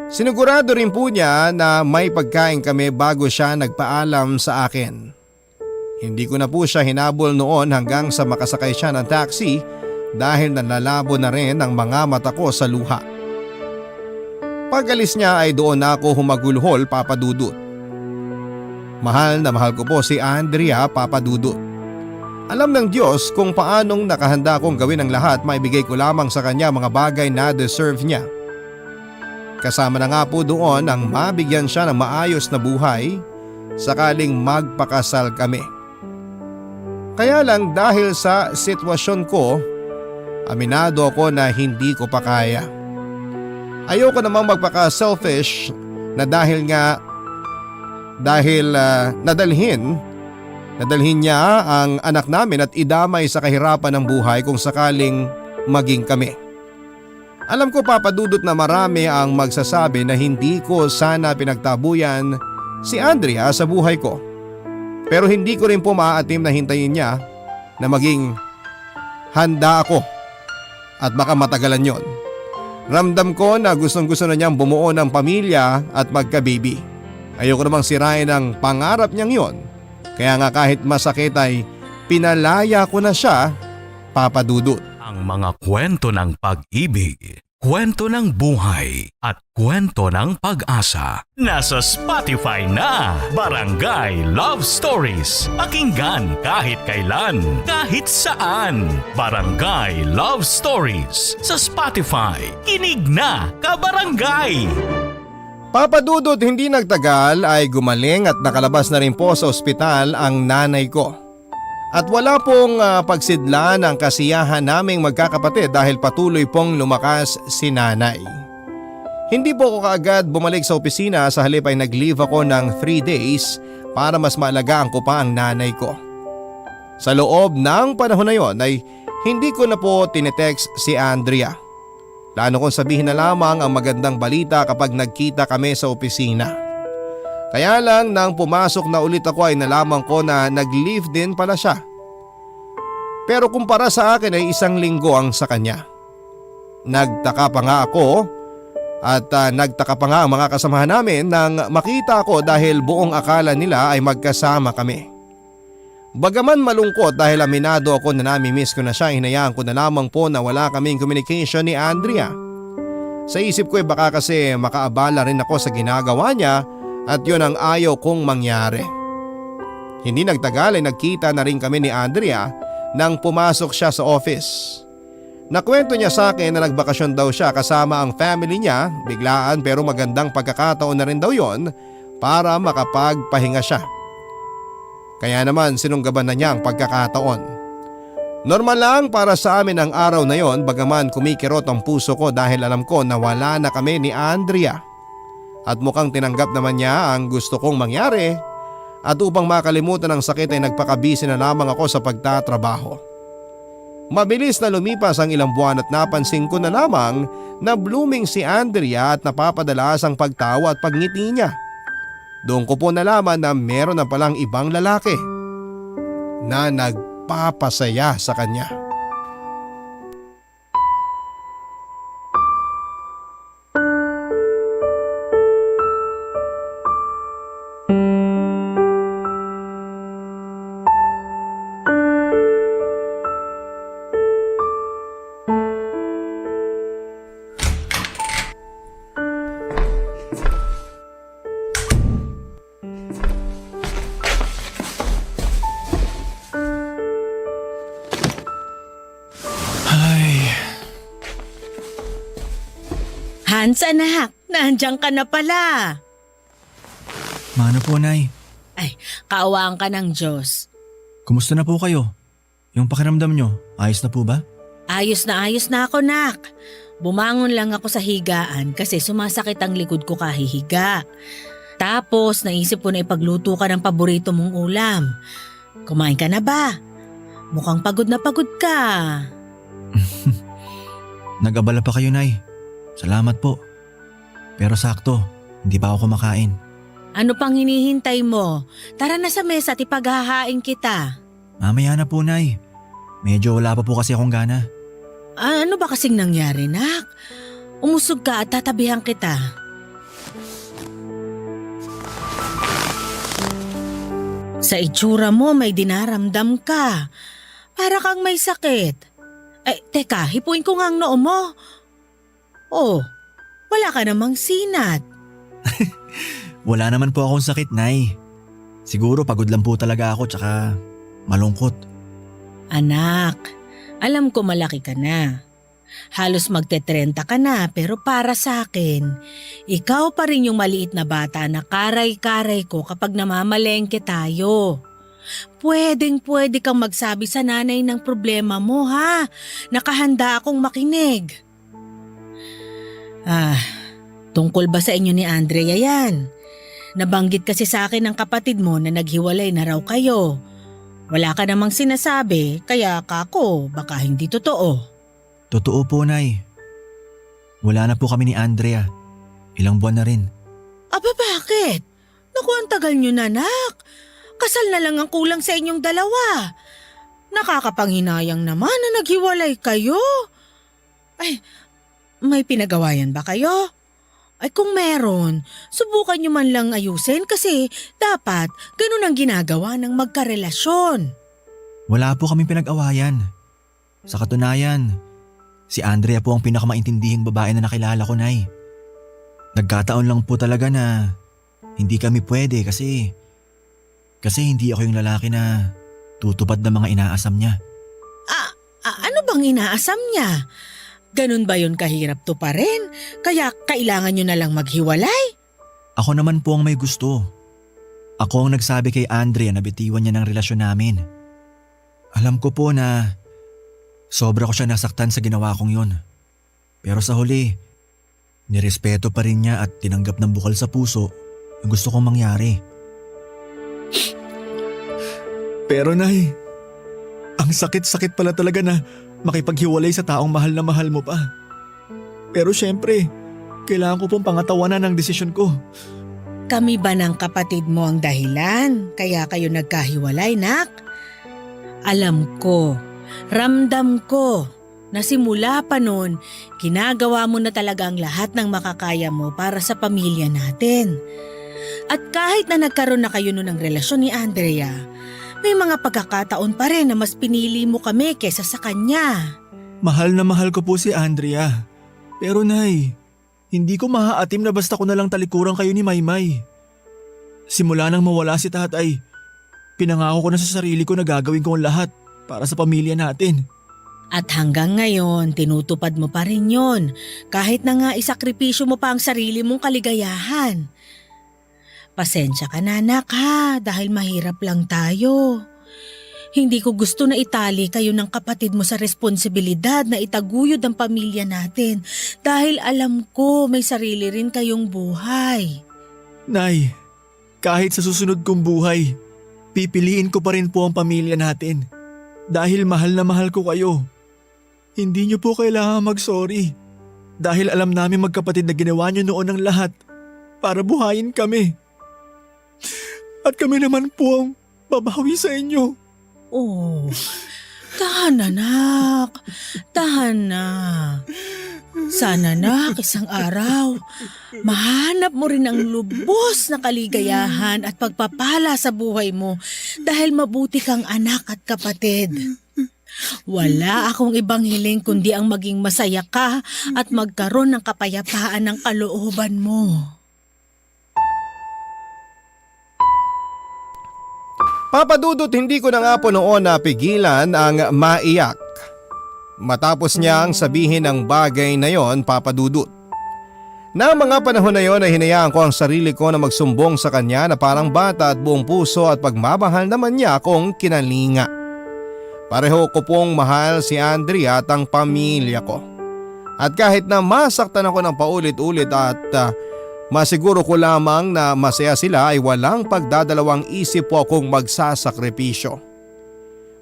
Sinigurado rin po niya na may pagkain kami bago siya nagpaalam sa akin. Hindi ko na po siya hinabol noon hanggang sa makasakay siya ng taxi dahil nalalabo na rin ang mga mata ko sa luha. Pag-alis niya ay doon na ako humagulhol, Papa Dudut. Mahal na mahal ko po si Andrea, Papa Dudut. Alam ng Diyos kung paanong nakahanda kong gawin ang lahat, maibigay ko lamang sa kanya mga bagay na deserve niya. Kasama na nga po doon ang mabigyan siya ng maayos na buhay sakaling magpakasal kami. Kaya lang dahil sa sitwasyon ko, aminado ako na hindi ko pa kaya. Ayoko namang magpaka-selfish na dahil nadalhin niya ang anak namin at idamay sa kahirapan ng buhay kung sakaling maging kami. Alam ko, Papa Dudut, na marami ang magsasabi na hindi ko sana pinagtabuyan si Andrea sa buhay ko. Pero hindi ko rin po maaatim na hintayin niya na maging handa ako at baka matagalan yon. Ramdam ko na gustong-gusto na niyang bumuo ng pamilya at magka-baby. Ayoko namang sirain ang pangarap niyang yon. Kaya nga kahit masakit ay pinalaya ko na siya, Papa Dudut. Ang mga kwento ng pag-ibig, kwento ng buhay at kwento ng pag-asa. Nasa Spotify na, Barangay Love Stories. Pakinggan kahit kailan, kahit saan. Barangay Love Stories sa Spotify. Kinig na, kabarangay! Papa Dudut, hindi nagtagal ay gumaling at nakalabas na rin po sa ospital ang nanay ko. At wala pong pagsidla ng kasiyahan naming magkakapatid dahil patuloy pong lumakas si nanay. Hindi po ako kaagad bumalik sa opisina, sa halip ay nag-leave ako ng 3 days para mas maalagaan ko pa ang nanay ko. Sa loob ng panahon na yon ay hindi ko na po tinetext si Andrea. Plano kong sabihin na lamang ang magandang balita kapag nagkita kami sa opisina. Kaya lang nang pumasok na ulit ako ay nalaman ko na nag-leave din pala siya. Pero kumpara sa akin ay 1 linggo ang sa kanya. Nagtaka pa nga ako at nagtaka pa nga ang mga kasamahan namin nang makita ko dahil buong akala nila ay magkasama kami. Bagaman malungkot dahil aminado ako na nami-miss ko na siya, hinayaan ko na lamang po na wala kaming communication ni Andrea. Sa isip ko ay baka kasi makaabala rin ako sa ginagawa niya at yun ang ayaw kong mangyari. Hindi nagtagal ay nagkita na rin kami ni Andrea nang pumasok siya sa office. Nakwento niya sa akin na nagbakasyon daw siya kasama ang family niya, biglaan pero magandang pagkakataon na rin daw yon para makapagpahinga siya. Kaya naman sinunggaban na niya ang pagkakataon. Normal lang para sa amin ang araw na yon, bagaman kumikirot ang puso ko dahil alam ko na wala na kami ni Andrea. At mukhang tinanggap naman niya ang gusto kong mangyari, at upang makalimutan ang sakit ay nagpakabisi na lamang ako sa pagtatrabaho. Mabilis na lumipas ang ilang buwan at napansin ko na lamang na blooming si Andrea at napapadalas ang pagtawa at pagngiti niya. Doon ko po nalaman na meron na palang ibang lalaki na nagpapasaya sa kanya. Hans, anak, nandiyan ka na pala. Mano po, Nay? Ay, kaawaan ka ng Diyos. Kumusta na po kayo? Yung pakiramdam nyo, ayos na po ba? Ayos na ako, nak. Bumangon lang ako sa higaan kasi sumasakit ang likod ko kahihiga. Tapos naisip ko na ipagluto ka ng paborito mong ulam. Kumain ka na ba? Mukhang pagod na pagod ka. Nag-abala pa kayo, Nay. Salamat po. Pero sakto, hindi pa ako kumakain. Ano pang hinihintay mo? Tara na sa mesa at ipaghahain kita. Mamaya na po, Nay. Medyo wala pa po kasi akong gana. Ano ba kasing nangyari, nak? Umusog ka at tatabihan kita. Sa itsura mo may dinaramdam ka. Para kang may sakit. Teka, hipuin ko nga ang noo mo. Oh, wala ka namang sinat. Wala naman po akong sakit, Nay. Siguro pagod lang po talaga ako tsaka malungkot. Anak, alam ko malaki ka na. Halos magte-30 ka na pero para sa akin, ikaw pa rin yung maliit na bata na karay-karay ko kapag namamalengke tayo. Pwedeng-pwede kang magsabi sa nanay ng problema mo, ha? Nakahanda akong makinig. Tungkol ba sa inyo ni Andrea yan? Nabanggit kasi sa akin ng kapatid mo na naghiwalay na raw kayo. Wala ka namang sinasabi, kaya kako baka hindi totoo. Totoo po, Nay. Wala na po kami ni Andrea. Ilang buwan na rin. Aba bakit? Naku, ang tagal nyo na, nak. Kasal na lang ang kulang sa inyong dalawa. Nakakapanghinayang naman na naghiwalay kayo. Ay, may pinagawayan ba kayo? Ay kung meron, subukan nyo man lang ayusin kasi dapat ganun ang ginagawa ng magkarelasyon. Wala po kaming pinag-awayan. Sa katunayan, si Andrea po ang pinakamaintindihing babae na nakilala ko, Nay. Nagkataon lang po talaga na hindi kami pwede kasi hindi ako yung lalaki na tutupad ng mga inaasam niya. Ano bang inaasam niya? Ganun ba yun kahirap to pa rin? Kaya kailangan nyo na lang maghiwalay? Ako naman po ang may gusto. Ako ang nagsabi kay Andrea na bitiwan niya ng relasyon namin. Alam ko po na sobra ko siya nasaktan sa ginawa kong yun. Pero sa huli, nirespeto pa rin niya at tinanggap ng bukal sa puso yung gusto kong mangyari. Pero Nay, ang sakit-sakit pala talaga na makipaghiwalay sa taong mahal na mahal mo pa. Pero syempre, kailangan ko pong pangatawanan ang desisyon ko. Kami ba ng kapatid mo ang dahilan kaya kayo nagkahiwalay, nak? Alam ko, ramdam ko na simula pa noon, ginagawa mo na talaga ang lahat ng makakaya mo para sa pamilya natin. At kahit na nagkaroon na kayo noon ng relasyon ni Andrea, may mga pagkakataon pa rin na mas pinili mo kami kesa sa kanya. Mahal na mahal ko po si Andrea. Pero Nay, hindi ko mahaatim na basta ko na lang talikuran kayo ni Maymay. Simula nang mawala si tatay, pinangako ko na sa sarili ko na gagawin ko ang lahat para sa pamilya natin. At hanggang ngayon, tinutupad mo pa rin yon, kahit na nga isakripisyo mo pa ang sarili mong kaligayahan. Pasensya ka na anak ha, dahil mahirap lang tayo. Hindi ko gusto na itali kayo ng kapatid mo sa responsibilidad na itaguyod ang pamilya natin dahil alam ko may sarili rin kayong buhay. Nay, kahit sa susunod kong buhay, pipiliin ko pa rin po ang pamilya natin. Dahil mahal na mahal ko kayo. Hindi niyo po kailangan mag-sorry. Dahil alam namin magkapatid na ginawa niyo noon ang lahat para buhayin kami. At kami naman po ang babawi sa inyo. Oh, tahan anak, tahan na. Sana anak, isang araw, mahanap mo rin ang lubos na kaligayahan at pagpapala sa buhay mo dahil mabuti kang anak at kapatid. Wala akong ibang hiling kundi ang maging masaya ka at magkaroon ng kapayapaan ng kalooban mo. Papa Dudut, hindi ko na nga po noon napigilan ang maiyak. Matapos niyang sabihin ang bagay na yon, Papa Dudut. Na mga panahon na yon ay hinayaan ko ang sarili ko na magsumbong sa kanya na parang bata at buong puso at pagmamahal naman niya akong kinalinga. Pareho ko pong mahal si Andrea at ang pamilya ko. At kahit na masaktan ako ng paulit-ulit at masiguro ko lamang na masaya sila ay walang pagdadalawang isip po akong magsasakripisyo.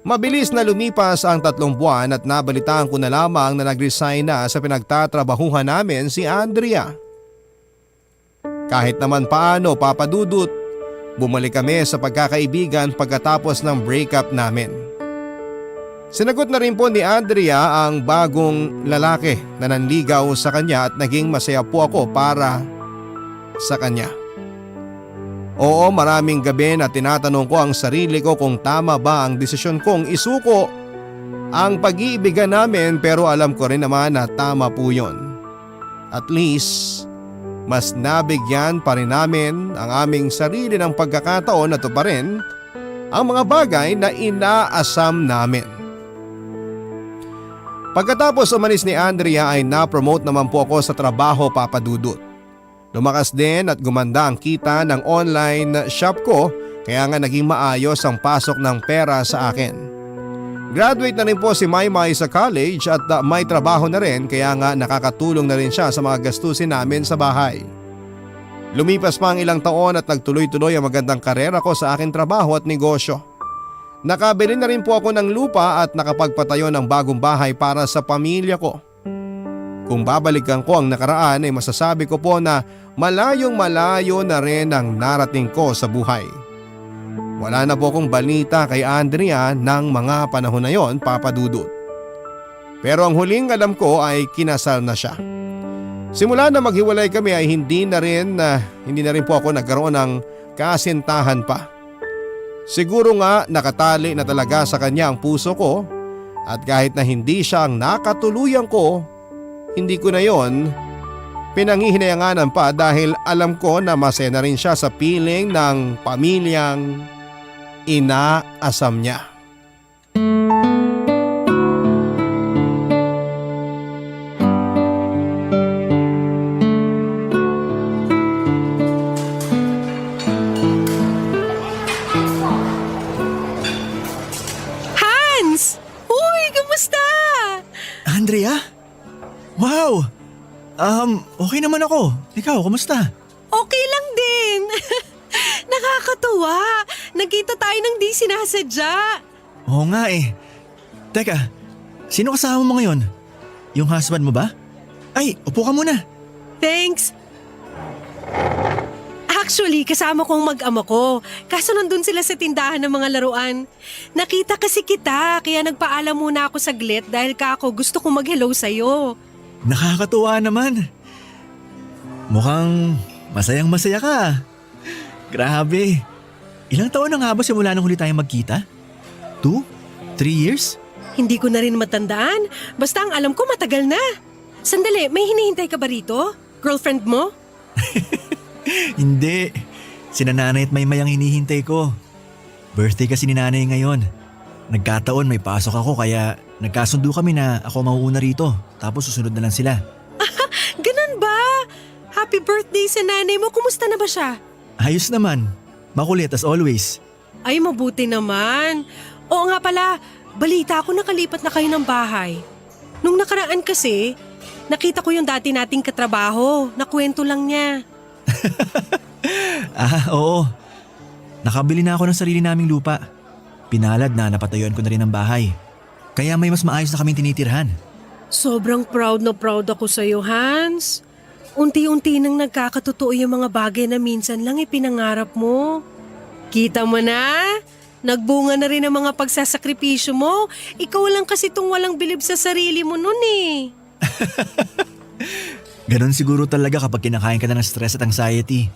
Mabilis na lumipas ang 3 buwan at nabalitaan ko na lamang na nag-resign na sa pinagtatrabahuhan namin si Andrea. Kahit naman paano, Papa Dudut, bumalik kami sa pagkakaibigan pagkatapos ng breakup namin. Sinagot na rin po ni Andrea ang bagong lalaki na nanligaw sa kanya at naging masaya po ako para sa kanya. Oo, maraming gabi na tinatanong ko ang sarili ko kung tama ba ang desisyon kong isuko ang pag-iibigan namin, pero alam ko rin naman na tama po yun. At least, mas nabigyan pa rin namin ang aming sarili ng pagkakataon na tuparin ang mga bagay na inaasam namin. Pagkatapos umalis ni Andrea ay na-promote naman po ako sa trabaho, Papa Dudut. Lumakas din at gumanda ang kita ng online shop ko, kaya nga naging maayos ang pasok ng pera sa akin. Graduate na rin po si Maymay sa college at may trabaho na rin, kaya nga nakakatulong na rin siya sa mga gastusin namin sa bahay. Lumipas pa ang ilang taon at nagtuloy-tuloy ang magandang karera ko sa aking trabaho at negosyo. Nakabili na rin po ako ng lupa at nakapagpatayo ng bagong bahay para sa pamilya ko. Kung babalikan ko ang nakaraan ay masasabi ko po na malayong malayo na rin ang narating ko sa buhay. Wala na po akong balita kay Andrea ng mga panahon na yon, Papa Dudut. Pero ang huling alam ko ay kinasal na siya. Simula na maghiwalay kami ay hindi na rin po ako nagkaroon ng kasintahan pa. Siguro nga nakatali na talaga sa kanya ang puso ko at kahit na hindi siya ang nakatuluyan ko, hindi ko na yon pinanghihinayanganan pa dahil alam ko na masaya na rin siya sa piling ng pamilyang inaasam niya. Hans! Uy, kumusta? Andrea? Wow! Okay naman ako. Ikaw, kumusta? Okay lang din. Nakakatuwa. Nagkita tayo ng di sinasadya. Oo nga eh. Teka, sino kasama mo ngayon? Yung husband mo ba? Ay, upo ka muna. Thanks. Actually, kasama kong mag-ama ko. Kaso nandun sila sa tindahan ng mga laruan. Nakita kasi kita, kaya nagpaalam muna ako saglit dahil kako gusto kong mag-hello sa'yo. Nakakatuwa naman. Mukhang masayang-masaya ka. Grabe. Ilang taon na nga ba simula nung huli tayong magkita? 2? 3 years? Hindi ko na rin matandaan. Basta ang alam ko matagal na. Sandali, may hinihintay ka ba rito? Girlfriend mo? Hindi. Sina nanay at maymay ang hinihintay ko. Birthday kasi ni nanay ngayon. Nagkataon may pasok ako kaya nagkasundo kami na ako mauuna rito tapos susunod na lang sila. Ganun ba? Happy birthday sa nanay mo. Kumusta na ba siya? Ayos naman. Makulit as always. Ay, mabuti naman. Oo nga pala, balita ko nakalipat na kayo ng bahay. Nung nakaraan kasi, nakita ko yung dati nating katrabaho. Nakwento lang niya. Oo. Nakabili na ako ng sarili naming lupa. Pinalad na napatayuan ko na rin ang bahay. Kaya may mas maayos na kaming tinitirhan. Sobrang proud na proud ako sa'yo, Hans. Unti-unti nang nagkakatotoo yung mga bagay na minsan lang ipinangarap mo. Kita mo na? Nagbunga na rin ang mga pagsasakripisyo mo. Ikaw lang kasi itong walang bilib sa sarili mo nun eh. Ganon siguro talaga kapag kinakain ka na ng stress at anxiety.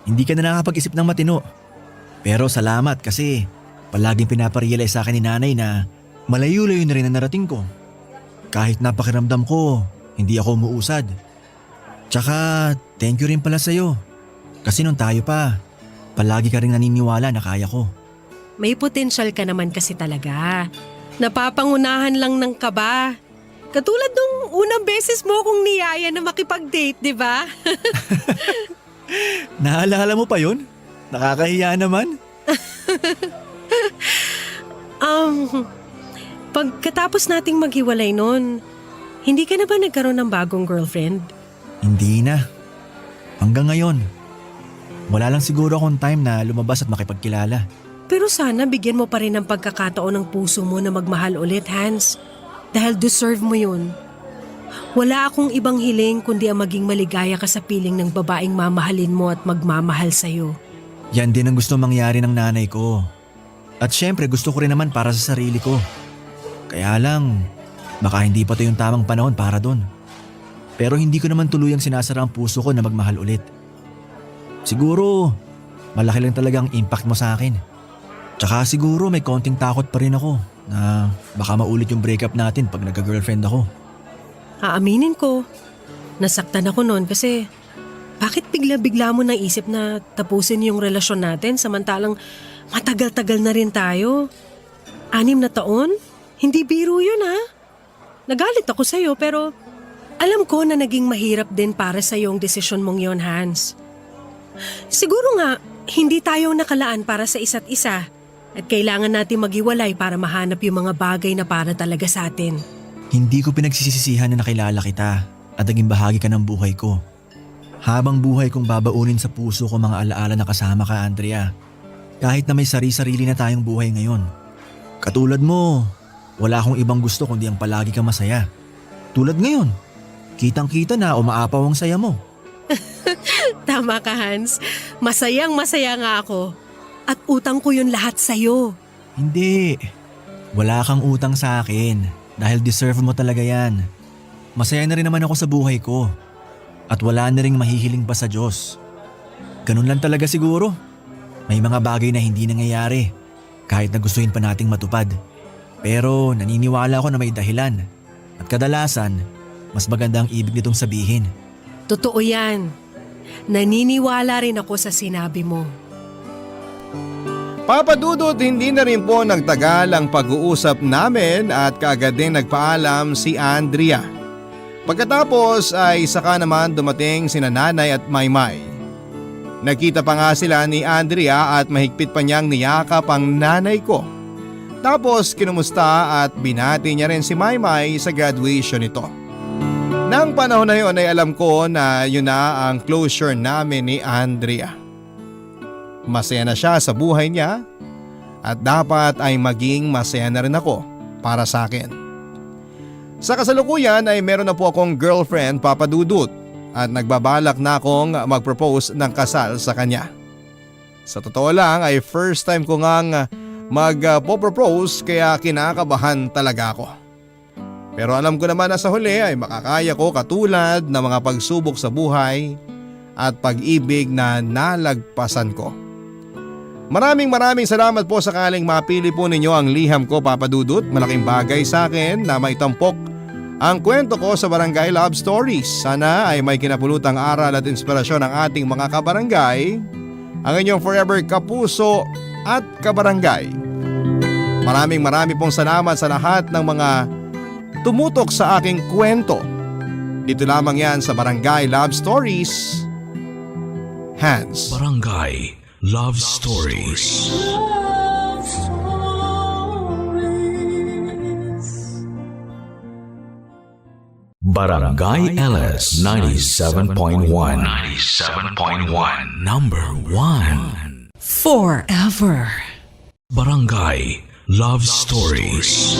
Hindi ka na nakakapag-isip ng matino. Pero salamat kasi palaging pinaparealize sa akin ni nanay na malayo-layo na rin ang narating ko. Kahit napakiramdam ko, hindi ako umuusad. Tsaka thank you rin pala sa'yo. Kasi nung tayo pa, palagi ka rin naniniwala na kaya ko. May potensyal ka naman kasi talaga. Napapangunahan lang ng kaba. Katulad nung unang beses mo akong niyaya na makipag-date, di ba? Naalala mo pa yun? Nakakahiya naman. Pagkatapos nating maghiwalay nun, hindi ka na ba nagkaroon ng bagong girlfriend? Hindi na. Hanggang ngayon. Wala lang siguro akong time na lumabas at makipagkilala. Pero sana bigyan mo pa rin ng pagkakataon ng puso mo na magmahal ulit, Hans. Dahil deserve mo yun. Wala akong ibang hiling kundi ang maging maligaya ka sa piling ng babaeng mamahalin mo at magmamahal sa'yo. Yan din ang gusto mangyari ng nanay ko. At syempre gusto ko rin naman para sa sarili ko. Kaya lang, baka hindi pa to yung tamang panahon para doon. Pero hindi ko naman tuluyang sinasara ang puso ko na magmahal ulit. Siguro, malaki lang talaga ang impact mo sa akin. Tsaka siguro may konting takot pa rin ako na baka maulit yung breakup natin pag nagka-girlfriend ako. Aaminin ko, nasaktan ako noon kasi bakit bigla-bigla mo naisip na tapusin yung relasyon natin samantalang matagal-tagal na rin tayo? 6 na taon? Hindi biro yun ha. Nagalit ako sa'yo pero alam ko na naging mahirap din para sa'yo ang desisyon mong yon, Hans. Siguro nga, hindi tayo nakalaan para sa isa't isa at kailangan natin maghiwalay para mahanap yung mga bagay na para talaga sa atin. Hindi ko pinagsisisihan na nakilala kita at naging bahagi ka ng buhay ko. Habang buhay kong babaunin sa puso ko mga alaala na kasama ka, Andrea. Kahit na may sari-sarili na tayong buhay ngayon. Katulad mo, wala akong ibang gusto kundi ang palagi ka masaya. Tulad ngayon, kitang-kita na umaapaw ang saya mo. Tama ka, Hans. Masayang masaya nga ako. At utang ko yun lahat sa'yo. Hindi, wala kang utang sa akin dahil deserve mo talaga yan. Masaya na rin naman ako sa buhay ko. At wala na ring mahihiling pa sa Diyos. Ganun lang talaga siguro. May mga bagay na hindi nangyayari kahit na gustuhin pa nating matupad. Pero naniniwala ako na may dahilan. At kadalasan, mas maganda ang ibig nitong sabihin. Totoo yan. Naniniwala rin ako sa sinabi mo. Papa Dudut, hindi na rin po nagtagal ang pag-uusap namin at kaagad din nagpaalam si Andrea. Pagkatapos ay saka naman dumating sina Nanay at Maymay. Nagkita pa nga sila ni Andrea at mahigpit pa niyang niyakap ang nanay ko. Tapos kinumusta at binati niya rin si Maymay sa graduation nito. Nang panahon na yun ay alam ko na yun na ang closure namin ni Andrea. Masaya na siya sa buhay niya at dapat ay maging masaya na rin ako para sa akin. Sa kasalukuyan ay meron na po akong girlfriend, Papa Dudut, at nagbabalak na akong mag-propose ng kasal sa kanya. Sa totoo lang ay first time ko ngang mag-propose kaya kinakabahan talaga ako. Pero alam ko naman na sa huli ay makakaya ko katulad ng mga pagsubok sa buhay at pag-ibig na nalagpasan ko. Maraming salamat po sakaling mapili po ninyo ang liham ko, Papa Dudut. Malaking bagay sa akin na maitampok ang kwento ko sa Barangay Love Stories. Sana ay may kinapulutang aral at inspirasyon ng ating mga kabarangay. Ang inyong forever kapuso at kabarangay, Maraming pong salamat sa lahat ng mga tumutok sa aking kwento. Dito lamang yan sa Barangay Love Stories. Hans. Barangay Love Stories. Barangay LS 97.1. 97.1. Number 1. Forever. Barangay Love Stories.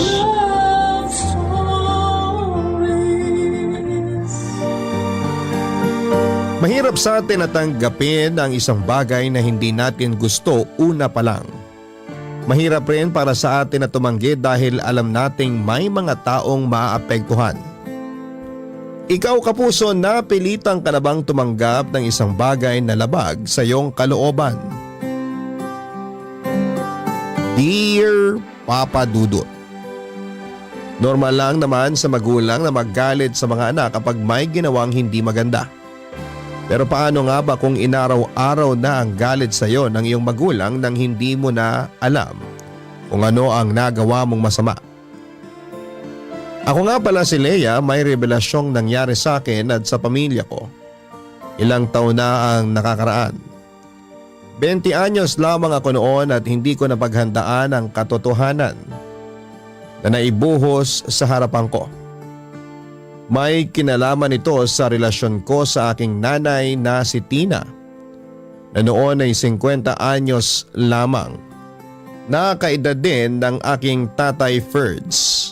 Mahirap sa atin na tanggapin ang isang bagay na hindi natin gusto una pa lang. Mahirap rin para sa atin na tumanggi dahil alam nating may mga taong maaapektuhan. Ikaw kapuso, napilitang ka na bang tumanggap ng isang bagay na labag sa iyong kalooban? Dear Papa Dudut, normal lang naman sa magulang na maggalit sa mga anak kapag may ginawang hindi maganda. Pero paano nga ba kung inaraw-araw na ang galit sa iyo ng iyong magulang nang hindi mo na alam kung ano ang nagawa mong masama? Ako nga pala si Leia, may revelasyong nangyari sa akin at sa pamilya ko. Ilang taon na ang nakakaraan. 20 anyos lamang ako noon at hindi ko napaghandaan ang katotohanan na naibuhos sa harapan ko. May kinalaman ito sa relasyon ko sa aking nanay na si Tina na noon ay 50 anyos lamang. Nakaedad din ng aking tatay Ferds.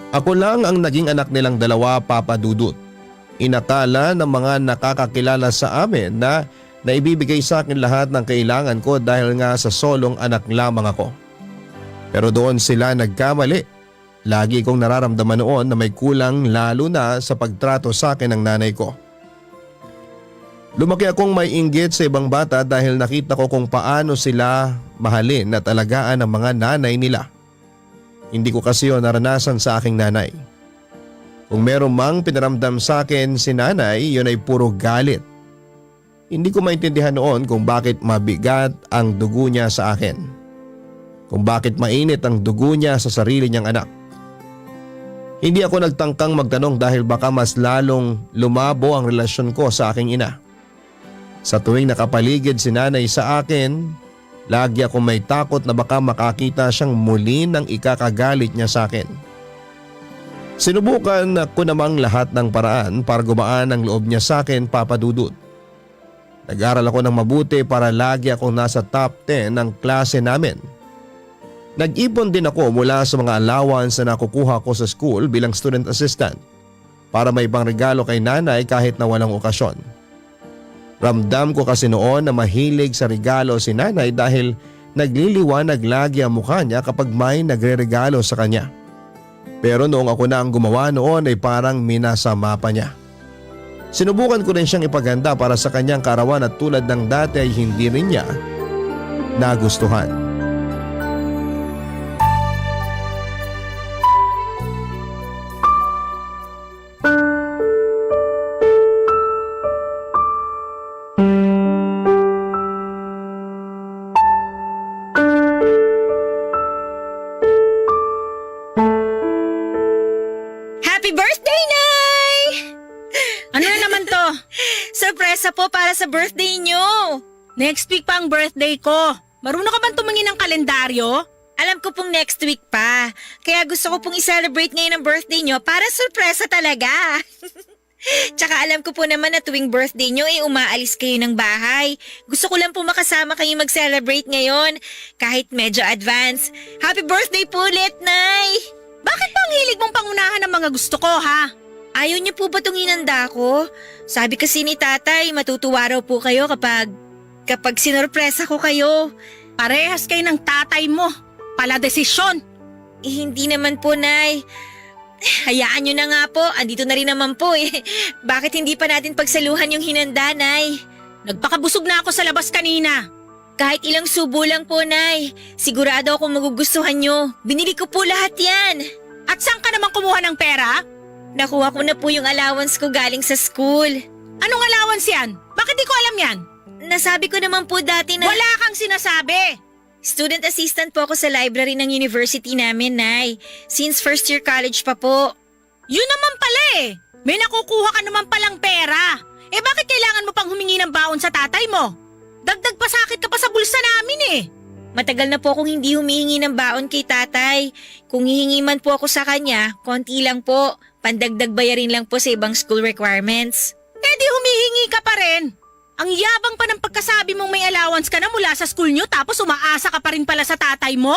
Ako lang ang naging anak nilang dalawa, Papa Dudut. Inakala ng mga nakakakilala sa amin na naibibigay sa akin lahat ng kailangan ko dahil nga sa solong anak lamang ako. Pero doon sila nagkamali. Lagi kong nararamdaman noon na may kulang lalo na sa pagtrato sa akin ng nanay ko. Lumaki akong may inggit sa ibang bata dahil nakita ko kung paano sila mahalin at alagaan ng mga nanay nila. Hindi ko kasi yun naranasan sa aking nanay. Kung meron mang pinaramdam sa akin si nanay, yun ay puro galit. Hindi ko maintindihan noon kung bakit mabigat ang dugo niya sa akin. Kung bakit mainit ang dugo niya sa sarili niyang anak. Hindi ako nagtangkang magtanong dahil baka mas lalong lumabo ang relasyon ko sa aking ina. Sa tuwing nakapaligid si nanay sa akin, lagi ako may takot na baka makakita siyang muli ng ikakagalit niya sa akin. Sinubukan ko namang lahat ng paraan para gumaan ang loob niya sa akin, Papa Dudut. Nag-aral ako ng mabuti para lagi akong nasa top 10 ng klase namin. Nag-ipon din ako mula sa mga allowance na nakukuha ko sa school bilang student assistant para may ibang regalo kay nanay kahit na walang okasyon. Ramdam ko kasi noon na mahilig sa regalo si nanay dahil nagliliwanag lagi ang mukha niya kapag may nagre-regalo sa kanya. Pero noong ako na ang gumawa noon ay parang minasama pa niya. Sinubukan ko rin siyang ipaganda para sa kanyang karawan at tulad ng dati ay hindi rin niya nagustuhan. Happy birthday, Nay! Ano na naman to? Sorpresa po para sa birthday nyo. Next week pa ang birthday ko. Marunong ka bang tumingin ng kalendaryo? Alam ko pong next week pa. Kaya gusto ko pong i-celebrate ngayon ang birthday nyo para sorpresa talaga. Tsaka alam ko po naman na tuwing birthday nyo umaalis kayo ng bahay. Gusto ko lang po makasama kayo mag-celebrate ngayon. Kahit medyo advance. Happy birthday po ulit, Nay! Bakit pa ang hilig mong pangunahan ng mga gusto ko, ha? Ayaw niyo po ba itong hinanda ko? Sabi kasi ni tatay, matutuwa raw po kayo kapag sinorpresa ko kayo. Parehas kayo ng tatay mo. Pala desisyon. Hindi naman po, Nay. Hayaan nyo na nga po, andito na rin naman po eh. Bakit hindi pa natin pagsaluhan yung hinanda, Nay? Nagpakabusog na ako sa labas kanina. Kahit ilang subo lang po, Nay. Sigurado ako magugustuhan nyo. Binili ko po lahat yan. At saan ka naman kumuha ng pera? Nakuha ko na po yung allowance ko galing sa school. Anong allowance yan? Bakit di ko alam yan? Nasabi ko naman po dati na... Wala kang sinasabi. Student assistant po ako sa library ng university namin, Nay. Since first year college pa po. Yun naman pala eh. May nakukuha ka naman palang pera. Eh bakit kailangan mo pang humingi ng baon sa tatay mo? Dagdag pasakit ka pa sa bulsa namin eh. Matagal na po akong hindi humihingi ng baon kay tatay. Kung hihingi man po ako sa kanya, konti lang po. Pandagdag bayarin lang po sa ibang school requirements. Eh di humihingi ka pa rin. Ang yabang pa ng pagkasabi mong may allowance ka na mula sa school nyo tapos umaasa ka pa rin pala sa tatay mo?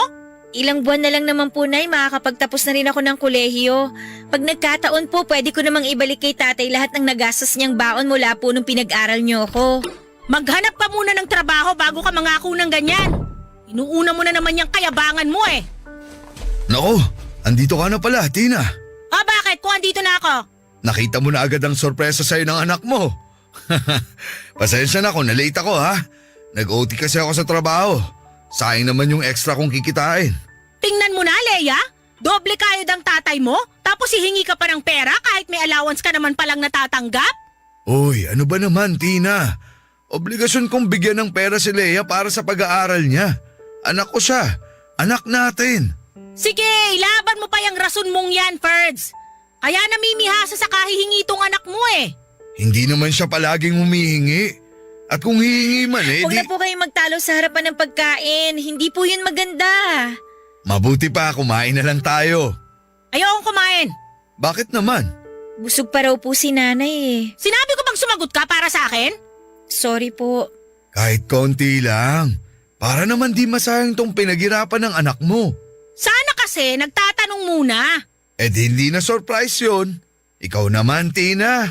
Ilang buwan na lang naman po, Nay, makakapagtapos na rin ako ng kolehiyo. Pag nagkataon po, pwede ko namang ibalik kay tatay lahat ng nagastos niyang baon mula po nung pinag-aral niyo ako. Maghanap ka muna ng trabaho bago ka mangako ng ganyan. Inuuna mo na naman yung kayabangan mo eh. Nako, andito ka na pala, Tina. Ah bakit? Kung andito na ako. Nakita mo na agad ang sorpresa sa'yo ng anak mo. Pasensya na kung na-late ako ha. Nag-OT kasi ako sa trabaho. Sayang naman yung extra kong kikitain. Tingnan mo na, Leia. Doble kayod ang tatay mo, tapos hihingi ka pa ng pera kahit may allowance ka naman palang natatanggap? Uy, ano ba naman, Tina? Obligasyon kong bigyan ng pera si Leia para sa pag-aaral niya. Anak ko siya. Anak natin. Sige, laban mo pa yung rason mong yan, Ferds. Kaya namimihasa sa kahihingi itong anak mo eh. Hindi naman siya palaging humihingi. At kung hihingi man Huwag na po kayong magtalo sa harapan ng pagkain. Hindi po yun maganda. Mabuti pa, kumain na lang tayo. Ayokong kumain. Bakit naman? Busog pa raw po si nanay eh. Sinabi ko bang sumagot ka para sa akin? Sorry po. Kahit konti lang. Para naman di masayang tong pinaghirapan ng anak mo. Sana kasi nagtatanong muna. Eh di hindi na surprise yun. Ikaw naman, Tina.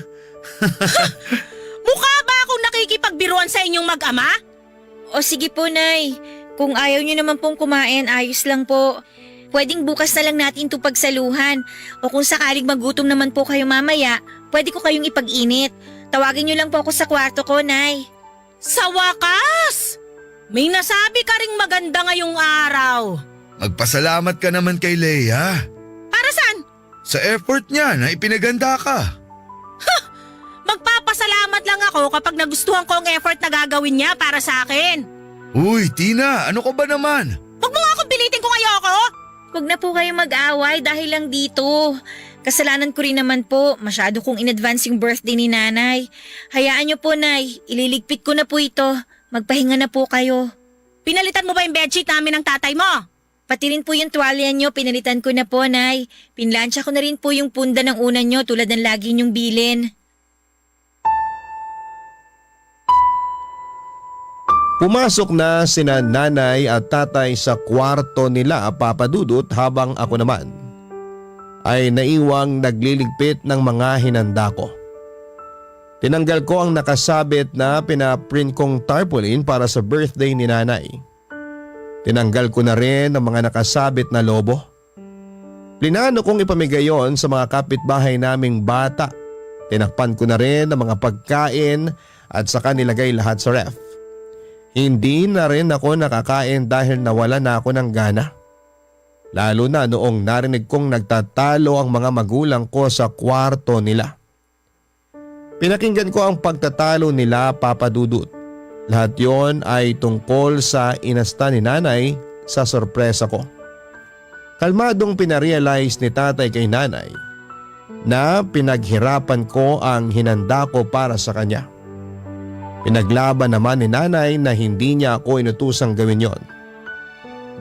Mukha ba akong nakikipagbiruan sa inyong mag-ama? O sige po, Nay. Kung ayaw niyo naman pong kumain, ayos lang po. Pwedeng bukas na lang natin ito pagsaluhan. O kung sakaling magutom naman po kayo mamaya, pwede ko kayong ipag-init. Tawagin niyo lang po ako sa kwarto ko, Nay. Sa wakas! May nasabi ka ring maganda ngayong araw. Magpasalamat ka naman kay Leia. Para saan? Sa effort niya na ipinaganda ka. Magpapasalamat lang ako kapag nagustuhan ko ang effort na gagawin niya para sa akin. Uy, Tina, ano ka ba naman? Huwag mo nga akong pilitin kung ayoko. Huwag na po kayong mag-away dahil lang dito. Kasalanan ko rin naman po. Masyado kong in-advance yung birthday ni nanay. Hayaan niyo po, Nay. Ililigpit ko na po ito. Magpahinga na po kayo. Pinalitan mo ba yung bedsheet namin ng tatay mo? Pati rin po yung tuwalya niyo, pinalitan ko na po, Nay. Pinlansya ko na rin po yung punda ng unan niyo tulad ng lagi niyong bilin. Pumasok na sina nanay at tatay sa kwarto nila, Papa Dudut, habang ako naman ay naiwang nagliligpit ng mga hinanda ko. Tinanggal ko ang nakasabit na pinaprint kong tarpaulin para sa birthday ni nanay. Tinanggal ko na rin ang mga nakasabit na lobo. Plinano kong ipamigay yon sa mga kapitbahay naming bata. Tinakpan ko na rin ang mga pagkain at saka nilagay lahat sa ref. Hindi na rin ako nakakain dahil nawala na ako ng gana. Lalo na noong narinig kong nagtatalo ang mga magulang ko sa kwarto nila. Pinakinggan ko ang pagtatalo nila, Papa Dudut. Lahat yon ay tungkol sa inasta ni nanay sa sorpresa ko. Kalmadong pinarealize ni tatay kay nanay na pinaghirapan ko ang hinanda ko para sa kanya. Pinaglaban naman ni nanay na hindi niya ako inutusang gawin yon.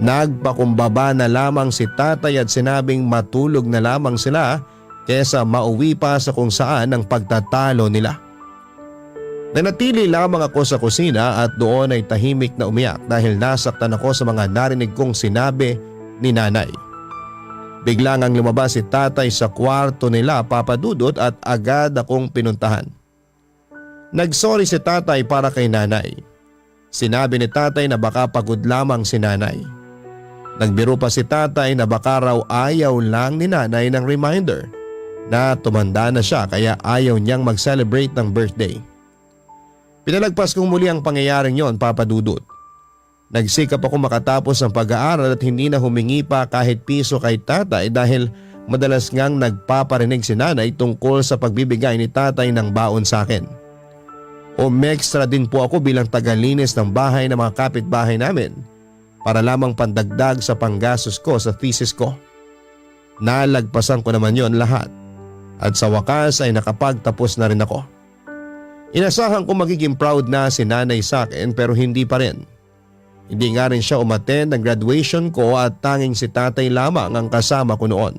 Nagpakumbaba na lamang si tatay at sinabing matulog na lamang sila kesa mauwi pa sa kung saan ang pagtatalo nila. Nanatili lamang ako sa kusina at doon ay tahimik na umiyak dahil nasaktan ako sa mga narinig kong sinabi ni nanay. Biglang ang lumabas si tatay sa kwarto nila, Papa Dudut, at agad akong pinuntahan. Nagsorry si tatay para kay nanay. Sinabi ni tatay na baka pagod lamang si nanay. Nagbiro pa si tatay na baka raw ayaw lang ni nanay ng reminder na tumanda na siya kaya ayaw niyang mag-celebrate ng birthday. Pinalagpas kong muli ang pangyayaring yon, Papa Dudut. Nagsikap ako makatapos ng pag-aaral at hindi na humingi pa kahit piso kay tatay dahil madalas ngang nagpaparinig si nanay tungkol sa pagbibigay ni tatay ng baon sa akin. Umextra din po ako bilang tagalinis ng bahay ng mga kapitbahay namin para lamang pandagdag sa panggastos ko sa thesis ko. Nalagpasan ko naman yon lahat at sa wakas ay nakapagtapos na rin ako. Inasahan ko magiging proud na si nanay sa akin pero hindi pa rin. Hindi nga rin siya umattend ng graduation ko at tanging si tatay lamang ang kasama ko noon.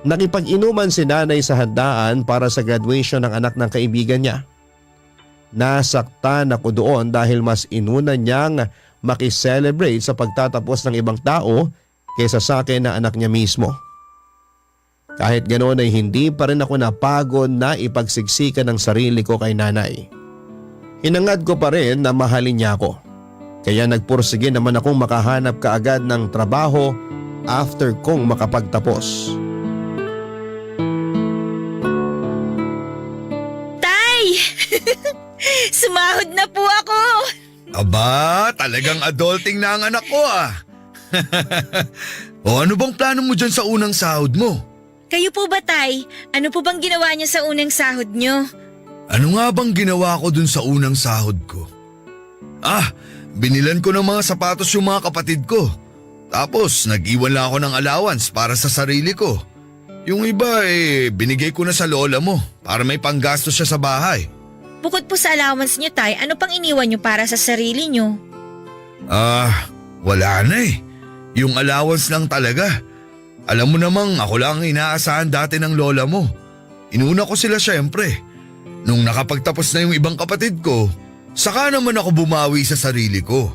Nakipag-inuman si nanay sa handaan para sa graduation ng anak ng kaibigan niya. Nasaktan ako doon dahil mas inuna niyang makiselebrate sa pagtatapos ng ibang tao kaysa sa akin na anak niya mismo. Kahit ganoon ay hindi pa rin ako napagod na ipagsiksikan ng sarili ko kay nanay. Hinangad ko pa rin na mahalin niya ako. Kaya nagpursige naman akong makahanap kaagad ng trabaho after kong makapagtapos. Tay! Sumahod na po ako! Aba, talagang adulting na ang anak ko ah. O ano bang plano mo dyan sa unang sahod mo? Kayo po ba, Tay? Ano po bang ginawa niyo sa unang sahod niyo? Ano nga bang ginawa ko dun sa unang sahod ko? Binilan ko ng mga sapatos yung mga kapatid ko. Tapos nag-iwan lang ako ng allowance para sa sarili ko. Yung iba binigay ko na sa lola mo para may panggastos siya sa bahay. Bukod po sa allowance niyo, Tay, ano pang iniwan niyo para sa sarili niyo? Wala na eh. Yung allowance lang talaga. Alam mo namang ako lang ang inaasahan dati ng lola mo. Inuna ko sila syempre. Nung nakapagtapos na yung ibang kapatid ko, saka naman ako bumawi sa sarili ko.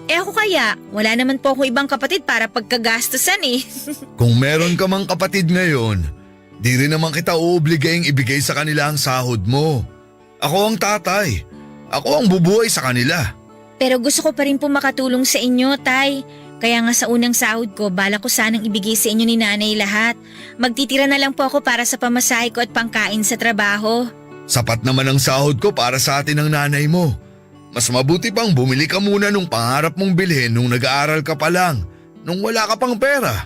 Ako kaya, wala naman po ako ibang kapatid para pagkagastusan eh. Kung meron ka mang kapatid ngayon, di rin naman kita uobligayang ibigay sa kanila ang sahod mo. Ako ang tatay. Ako ang bubuhay sa kanila. Pero gusto ko pa rin po makatulong sa inyo, Tay. Kaya nga sa unang sahod ko, bala ko sanang ibigay sa inyo ni nanay lahat. Magtitira na lang po ako para sa pamasahe ko at pangkain sa trabaho. Sapat naman ang sahod ko para sa atin ng nanay mo. Mas mabuti pang bumili ka muna nung pangarap mong bilhin nung nag-aaral ka pa lang, nung wala ka pang pera.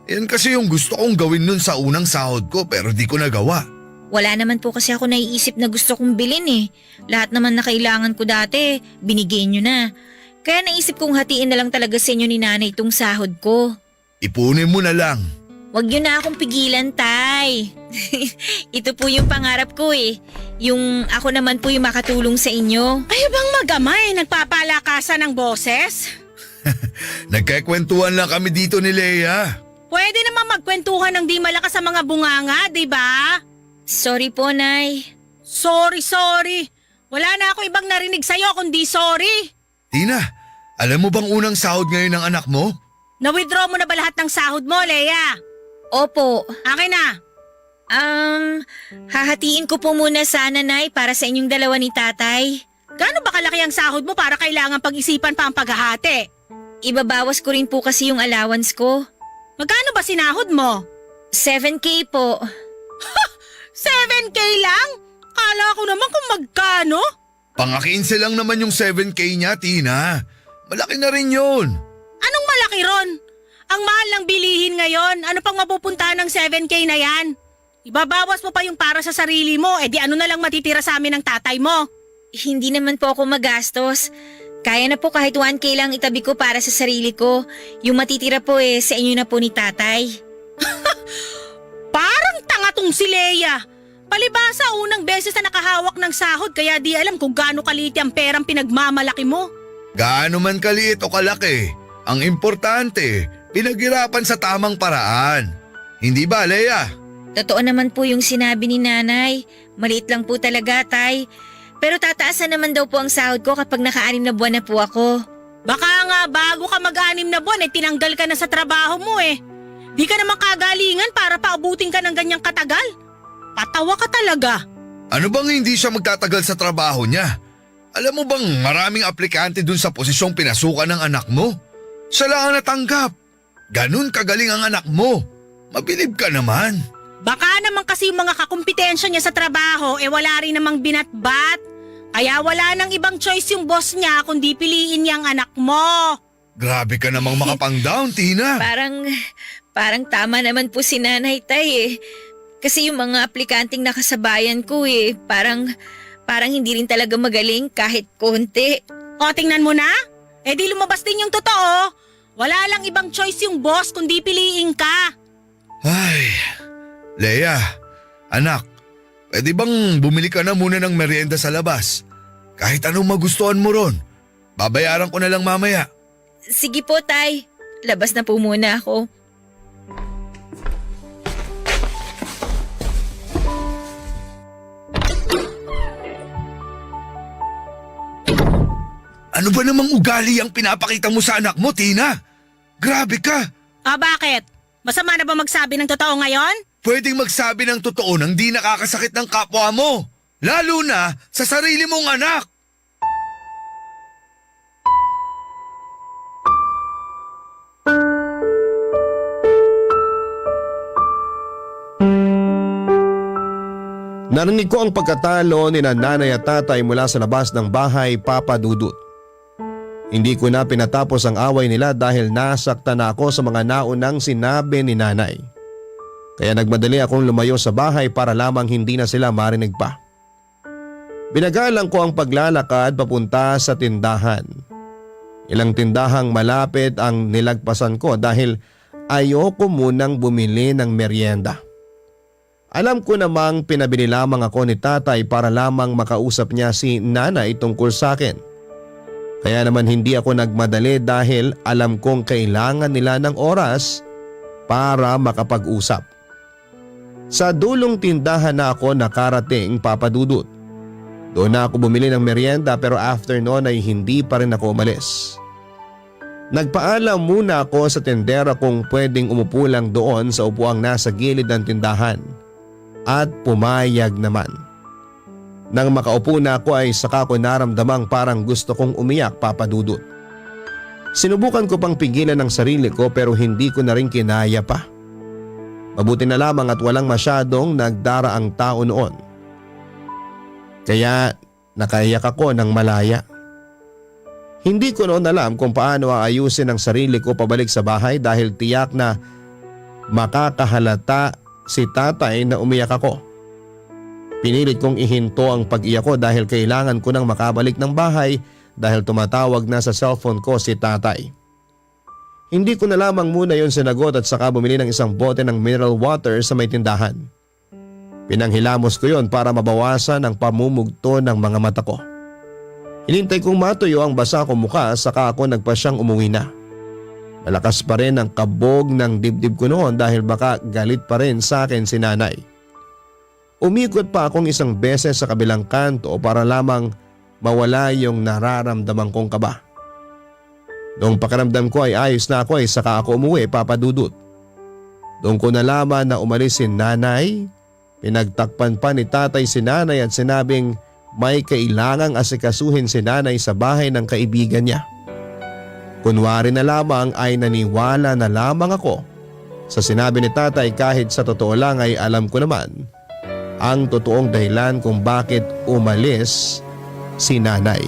Yan kasi yung gusto kong gawin nun sa unang sahod ko pero di ko nagawa. Wala naman po kasi ako naiisip na gusto kong bilhin eh. Lahat naman na kailangan ko dati, binigay nyo na. Kaya naisip kong hatiin na lang talaga sa inyo ni nanay itong sahod ko. Ipunin mo na lang. Huwag nyo na akong pigilan, Tay. Ito po yung pangarap ko eh. Yung ako naman po yung makatulong sa inyo. Ay bang magamay, nagpapalakasan ng boses? Nagkakwentuhan lang kami dito ni Leia. Pwede naman magkwentuhan ng di malakas sa mga bunganga, di ba? Sorry po, Nay. Sorry. Wala na ako ibang narinig sa'yo kundi sorry. Tina, alam mo bang unang sahod ngayon ng anak mo? Na-withdraw mo na ba lahat ng sahod mo, Leia? Opo. Akin na. Hahatiin ko po muna sana, Nay, para sa inyong dalawa ni Tatay. Gaano ba kalaki ang sahod mo para kailangan pag-isipan pa ang paghahati? Ibabawas ko rin po kasi yung allowance ko. Magkano ba sinahod mo? 7K po. 7K lang? Kala ko naman kung magkano. Pang-15 lang naman yung 7K niya, Tina. Malaki na rin yun. Anong malaki ron? Ang mahal ng bilihin ngayon. Ano pang mapupuntahan ng 7K na yan? Ibabawas mo pa yung para sa sarili mo. Eh di ano na lang matitira sa amin ng tatay mo? Hindi naman po ako magastos. Kaya na po kahit 1K lang itabi ko para sa sarili ko. Yung matitira po sa inyo na po ni Tatay. Parang tanga tong si Leia. Palibasa unang beses na nakahawak ng sahod kaya di alam kung gaano kaliti ang perang pinagmamalaki mo. Gaano man kaliit o kalaki, ang importante, pinaghirapan sa tamang paraan. Hindi ba, Leia? Totoo naman po yung sinabi ni Nanay. Maliit lang po talaga, Tay. Pero tataasan naman daw po ang sahod ko kapag naka-6 na buwan na po ako. Baka nga bago ka mag-6 na buwan tinanggal ka na sa trabaho mo eh. Di ka naman kagalingan para paabutin ka ng ganyang katagal. Patawa ka talaga. Ano bang hindi siya magtatagal sa trabaho niya? Alam mo bang maraming aplikante dun sa posisyong pinasukan ng anak mo? Siya lang ang natanggap. Ganun kagaling ang anak mo. Mabilib ka naman. Baka naman kasi yung mga kakumpetensya niya sa trabaho wala rin namang binatbat. Kaya wala nang ibang choice yung boss niya kundi piliin niya ang anak mo. Grabe ka namang makapang-down, Tina. Parang tama naman po si Nanay, Tay. Kasi yung mga aplikanteng nakasabayan ko parang hindi rin talaga magaling kahit konti. O tingnan mo na. Eh di lumabas din yung totoo. Wala lang ibang choice yung boss kundi piliin ka. Ay, Leia, anak, pwede bang bumili ka na muna ng merienda sa labas? Kahit anong magustuhan mo ron. Babayaran ko na lang mamaya. Sige po, Tay. Labas na po muna ako. Ano ba namang ugali ang pinapakita mo sa anak mo, Tina? Grabe ka! Bakit? Masama na ba magsabi ng totoo ngayon? Pwedeng magsabi ng totoo nang di nakakasakit ng kapwa mo. Lalo na sa sarili mong anak. Narinig ko ang pagkatalo ni nanay at tatay mula sa labas ng bahay, Papa Dudut. Hindi ko na pinatapos ang away nila dahil nasaktan na ako sa mga naunang sinabi ni nanay. Kaya nagmadali akong lumayo sa bahay para lamang hindi na sila marinig pa. Binagalang ko ang paglalakad papunta sa tindahan. Ilang tindahang malapit ang nilagpasan ko dahil ayoko munang bumili ng merienda. Alam ko namang pinabili lamang ako ni tatay para lamang makausap niya si nanay tungkol sa akin. Kaya naman hindi ako nagmadali dahil alam kong kailangan nila ng oras para makapag-usap. Sa dulong tindahan na ako nakarating, Papa Dudut. Doon na ako bumili ng merienda pero after noon ay hindi pa rin ako umalis. Nagpaalam muna ako sa tendera kung pwedeng umupo lang doon sa upuang nasa gilid ng tindahan. At pumayag naman. Nang makaupo na ako ay saka ko naramdamang parang gusto kong umiyak, Papa Dudut. Sinubukan ko pang pigilan ang sarili ko pero hindi ko na rin kinaya pa. Mabuti na lamang at walang masyadong nagdaraang tao noon. Kaya nakaiyak ako ng malaya. Hindi ko noon alam kung paano aayusin ang sarili ko pabalik sa bahay dahil tiyak na makakahalata si tatay na umiyak ako. Pinilit kong ihinto ang pag-iyak ko dahil kailangan ko nang makabalik ng bahay dahil tumatawag na sa cellphone ko si tatay. Hindi ko na lamang muna yon sinagot at saka bumili ng isang bote ng mineral water sa may tindahan. Pinanghilamos ko yon para mabawasan ang pamumugto ng mga mata ko. Hinintay kong matuyo ang basa ko mukha saka ako nagpasyang umuwi na. Malakas pa rin ang kabog ng dibdib ko noon dahil baka galit pa rin sa akin si nanay. Umikot pa akong isang beses sa kabilang kanto para lamang mawala yung nararamdaman kong kaba. Noong pakiramdam ko ay ayos na ako ay saka ako umuwi, Papa Dudut. Doon ko nalaman na umalis si nanay, pinagtakpan pa ni tatay si nanay at sinabing may kailangang asikasuhin si nanay sa bahay ng kaibigan niya. Kunwari na lamang ay naniwala na lamang ako sa sinabi ni tatay kahit sa totoo lang ay alam ko naman ang totoong dahilan kung bakit umalis si nanay.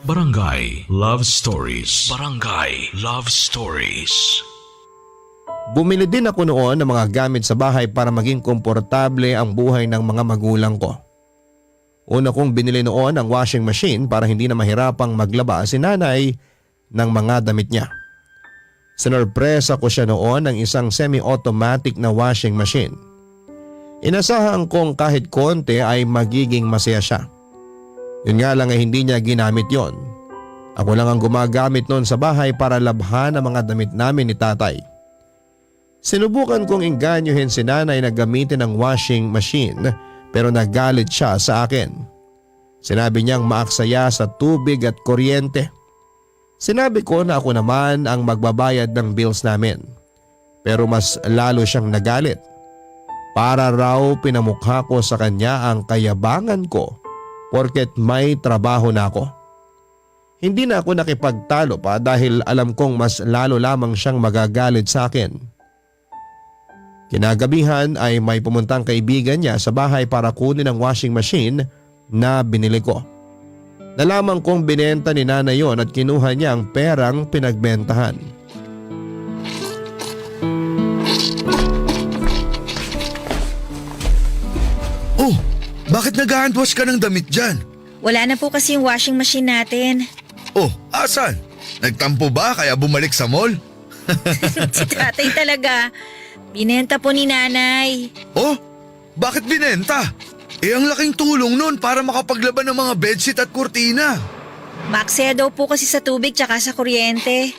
Barangay Love Stories. Barangay Love Stories. Bumili din ako noon ng mga gamit sa bahay para maging komportable ang buhay ng mga magulang ko. Una kong binili noon ang washing machine para hindi na mahirapang maglaba si nanay ng mga damit niya. Sinurpresa ko siya noon ng isang semi-automatic na washing machine. Inasahan kong kahit konti ay magiging masaya siya. Yun nga lang ay hindi niya ginamit yon. Ako lang ang gumagamit noon sa bahay para labhan ang mga damit namin ni tatay. Sinubukan kong inganyohin si nanay na gamitin ang washing machine pero nagalit siya sa akin. Sinabi niyang maaksaya sa tubig at kuryente. Sinabi ko na ako naman ang magbabayad ng bills namin. Pero mas lalo siyang nagalit. Para raw pinamukha ko sa kanya ang kayabangan ko porket may trabaho na ako. Hindi na ako nakipagtalo pa dahil alam kong mas lalo lamang siyang magagalit sa akin. Kinagabihan ay may pumuntang kaibigan niya sa bahay para kunin ang washing machine na binili ko. Nalaman kong binenta ni nanay yon at kinuha niya ang perang pinagbentahan. Oh, bakit nag-handwash ka ng damit dyan? Wala na po kasi yung washing machine natin. Oh, asan? Nagtampo ba kaya bumalik sa mall? Si tatay talaga. Binenta po ni nanay. Oh, bakit binenta? Ang laking tulong nun para makapaglaban ng mga bedsheet at kurtina. Maksaya daw po kasi sa tubig tsaka sa kuryente.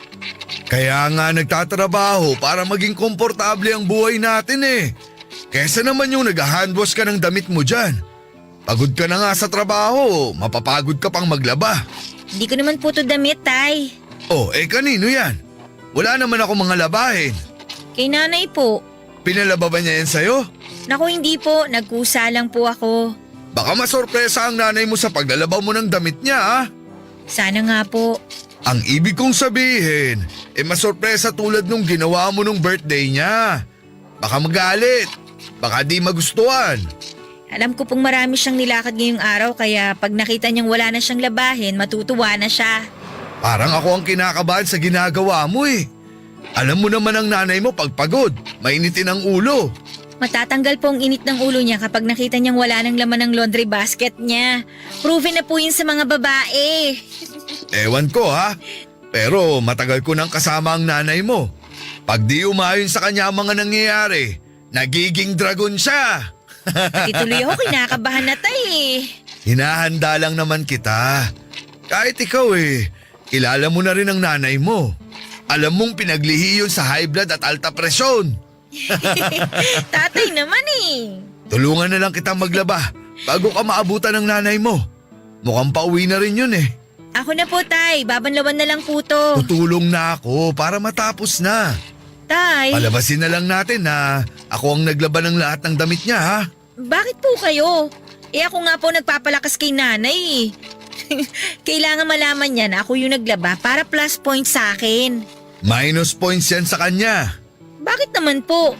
Kaya nga nagtatrabaho para maging komportable ang buhay natin eh. Kesa naman yung nag-handwash ka ng damit mo dyan. Pagod ka na nga sa trabaho, mapapagod ka pang maglaba. Hindi ko naman po to damit, tay. Oh, kanino yan? Wala naman ako mga labahin. Kay nanay po. Pinalaba ba niya yan sa'yo? Naku, hindi po. Nagkusa lang po ako. Baka masorpresa ang nanay mo sa paglalaba mo ng damit niya ah. Sana nga po. Ang ibig kong sabihin, masorpresa tulad nung ginawa mo nung birthday niya. Baka magalit, baka di magustuhan. Alam ko pong marami siyang nilakad ngayong araw kaya pag nakita niyang wala na siyang labahin, matutuwa na siya. Parang ako ang kinakabahan sa ginagawa mo eh. Alam mo naman ang nanay mo pag pagod, mainitin ang ulo. Matatanggal po ang init ng ulo niya kapag nakita niyang wala ng laman ng laundry basket niya. Proven na po yun sa mga babae. Ewan ko ha, pero matagal ko nang kasama ang nanay mo. Pag di umayon sa kanya ang mga nangyayari, nagiging dragon siya. Tituloy ako kinakabahan na tay. Hinahanda lang naman kita. Kahit ikaw kilala mo na rin ang nanay mo. Alam mong pinaglihi yun sa high blood at alta presyon. Tatay naman Tulungan na lang kita maglaba bago ka maabutan ng nanay mo. Mukhang pauwi na rin yun eh. Ako na po tay, babanlawan na lang po to. Tutulong na ako para matapos na. Tay, Palabasin na lang natin na ako ang naglaba ng lahat ng damit niya ha. bakit po kayo? Ako nga po nagpapalakas kay nanay. Kailangan malaman niya na ako yung naglaba para plus points sa akin. Minus points yan sa kanya. Bakit naman po?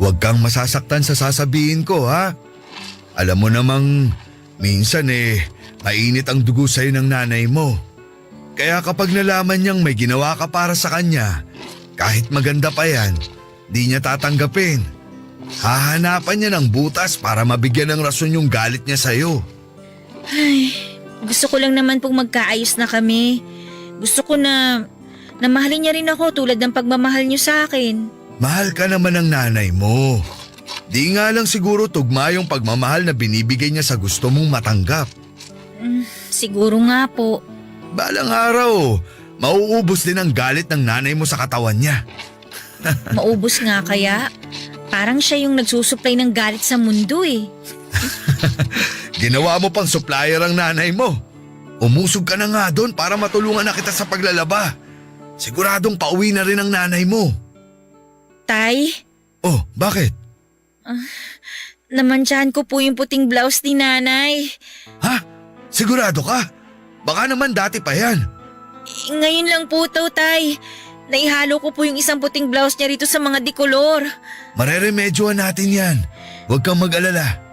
Huwag kang masasaktan sa sasabihin ko ha. Alam mo namang minsan mainit ang dugo sa'yo ng nanay mo. Kaya kapag nalaman niyang may ginawa ka para sa kanya, kahit maganda pa yan, di niya tatanggapin. Hahanapan niya ng butas para mabigyan ng rason yung galit niya sa'yo. Gusto ko lang naman pong magkaayos na kami. Gusto ko na mahalin niya rin ako tulad ng pagmamahal niyo sa akin. Mahal ka naman ng nanay mo. Di nga lang siguro tugma yung pagmamahal na binibigay niya sa gusto mong matanggap. Siguro nga po. Balang araw, mauubos din ang galit ng nanay mo sa katawan niya. Maubos nga kaya? Parang siya yung nagsusupply ng galit sa mundo Ginawa mo pang supplier ang nanay mo. Umusog ka na nga doon para matulungan na kita sa paglalaba. Siguradong pauwi na rin ang nanay mo. Tay, Oh, bakit? namantsahan ko po yung puting blouse ni nanay. Ha? Sigurado ka? Baka naman dati pa yan. Ngayon lang po to, tay. Naihalo ko po yung isang puting blouse niya rito sa mga dikolor. Mareremedyohan natin yan. Huwag kang mag-alala.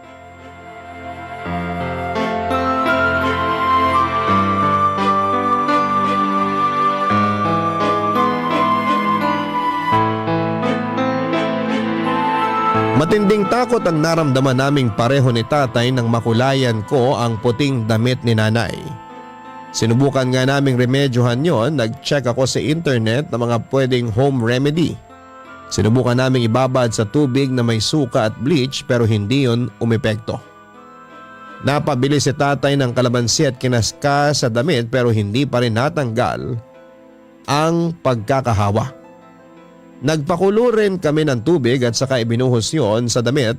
Matinding takot ang naramdaman naming pareho ni tatay nang makulayan ko ang puting damit ni nanay. Sinubukan nga naming remedyohan yon, nag-check ako sa internet ng mga pwedeng home remedy. Sinubukan naming ibabad sa tubig na may suka at bleach pero hindi yon umepekto. Napabili si tatay ng kalamansi at kinaska sa damit pero hindi pa rin natanggal ang pagkakahawa. Nagpakulo rin kami ng tubig at saka ibinuhos yon sa damit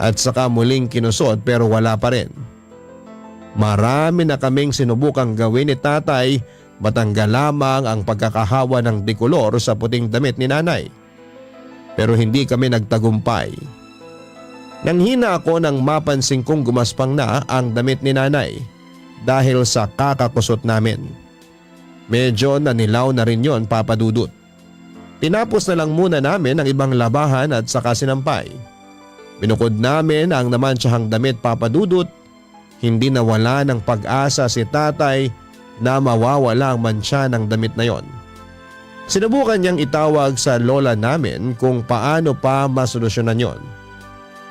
at saka muling kinusot pero wala pa rin. Marami na kaming sinubukang gawin ni tatay matanggal lamang ang pagkakahawa ng dikolor sa puting damit ni nanay. Pero hindi kami nagtagumpay. Nanghina ako nang mapansin kong gumaspang na ang damit ni nanay dahil sa kakakusot namin. Medyo nanilaw na rin yon, Papa Dudut. Tinapos na lang muna namin ang ibang labahan at saka sinampay. Binukod namin ang namansyahang damit, Papa Dudut. Hindi nawala ng pag-asa si tatay na mawawala ang mansya ng damit na yon. Sinubukan niyang itawag sa lola namin kung paano pa masolusyonan yon.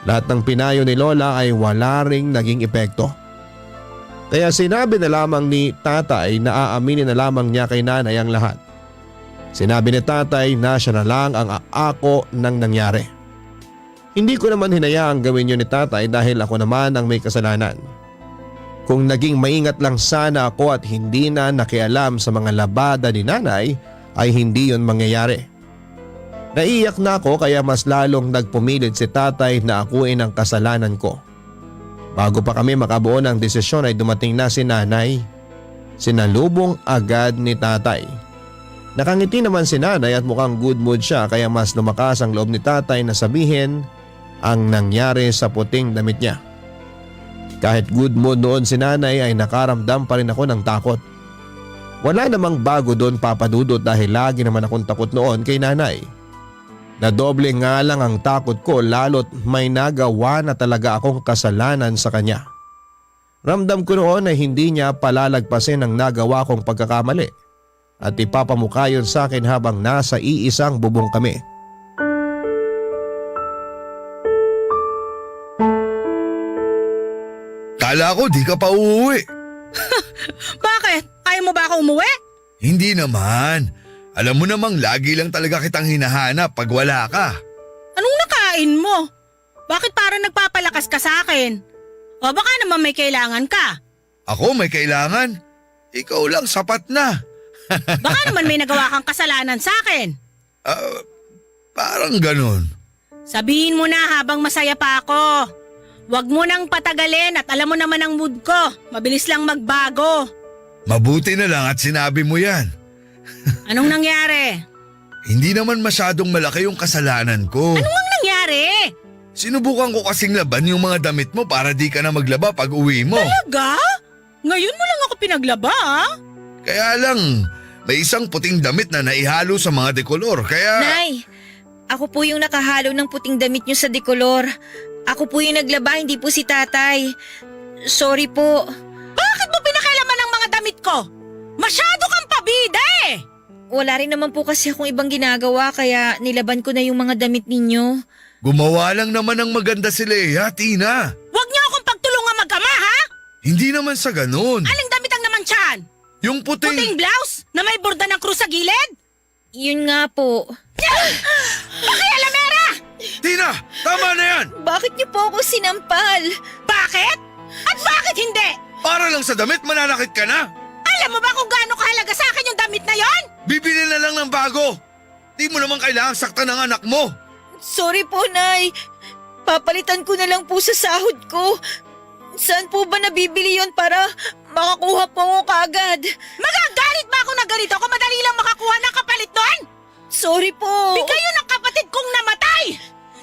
Lahat ng pinayo ni lola ay wala ring naging epekto. Kaya sinabi na lamang ni tatay na aaminin na lamang niya kay nanay ang lahat. Sinabi ni tatay na siya na lang ang aako ng nangyari. Hindi ko naman hinayaang gawin yun ni tatay dahil ako naman ang may kasalanan. Kung naging maingat lang sana ako at hindi na nakialam sa mga labada ni nanay ay hindi yun mangyayari. Naiyak na ako kaya mas lalong nagpumilit si tatay na akuin ang kasalanan ko. Bago pa kami makabuo ng desisyon ay dumating na si nanay. Sinalubong agad ni tatay. Nakangiti naman si nanay at mukhang good mood siya kaya mas lumakas ang loob ni tatay na sabihin ang nangyari sa puting damit niya. Kahit good mood noon si nanay ay nakaramdam pa rin ako ng takot. Wala namang bago doon Papa Dudut dahil lagi naman akong takot noon kay nanay. Nadoble nga lang ang takot ko lalo't may nagawa na talaga akong kasalanan sa kanya. Ramdam ko noon na hindi niya palalagpasin ang nagawa kong pagkakamali at ipapamukha yun sa akin habang nasa iisang bubong kami. Kala ko di ka pa uuwi. Bakit? Ayaw mo ba ako umuwi? Hindi naman. Alam mo namang lagi lang talaga kitang hinahanap pag wala ka. Anong nakain mo? Bakit parang nagpapalakas ka sa akin? O baka naman may kailangan ka? Ako may kailangan. Ikaw lang sapat na. Baka naman may nagawa kang kasalanan sa akin? Parang ganun. Sabihin mo na habang masaya pa ako. Huwag mo nang patagalin at alam mo naman ang mood ko. Mabilis lang magbago. Mabuti na lang at sinabi mo yan. Anong nangyari? Hindi naman masyadong malaki yung kasalanan ko. Anong nangyari? Sinubukan ko kasing laban yung mga damit mo para di ka na maglaba pag uwi mo. Talaga? Ngayon mo lang ako pinaglaba ah? Kaya lang, may isang puting damit na naihalo sa mga dekolor kaya… Nay, ako po yung nakahalo ng puting damit niyo sa dekolor. Ako po yung naglaba, hindi po si tatay. Sorry po. Bakit mo pinakailaman ang mga damit ko? Masyado kang pabida eh! Wala rin naman po kasi akong ibang ginagawa kaya nilaban ko na yung mga damit ninyo. Gumawa lang naman ng maganda si Leia, Tina. Huwag niyo akong pagtulungan mag-ama ha? Hindi naman sa ganun. Aling damit ang naman tiyan? Yung puting… Puting blouse na may borda ng krus sa gilid? Yun nga po. Pakialamera! Tina, tama na yan! Bakit niyo po ako sinampal? Bakit? At bakit hindi? Para lang sa damit, mananakit ka na. Alam mo ba kung gaano kahalaga sa akin yung damit na yon? Bibili na lang ng bago. Di mo naman kailangang saktan ng anak mo. Sorry po, Nay. Papalitan ko na lang po sa sahod ko. Saan po ba nabibili yon para makakuha po ako kaagad? Magagalit ba ako na ganito kung madali lang makakuha ng kapalit nun? Sorry po. Bigay yun ng kapatid kong namatay!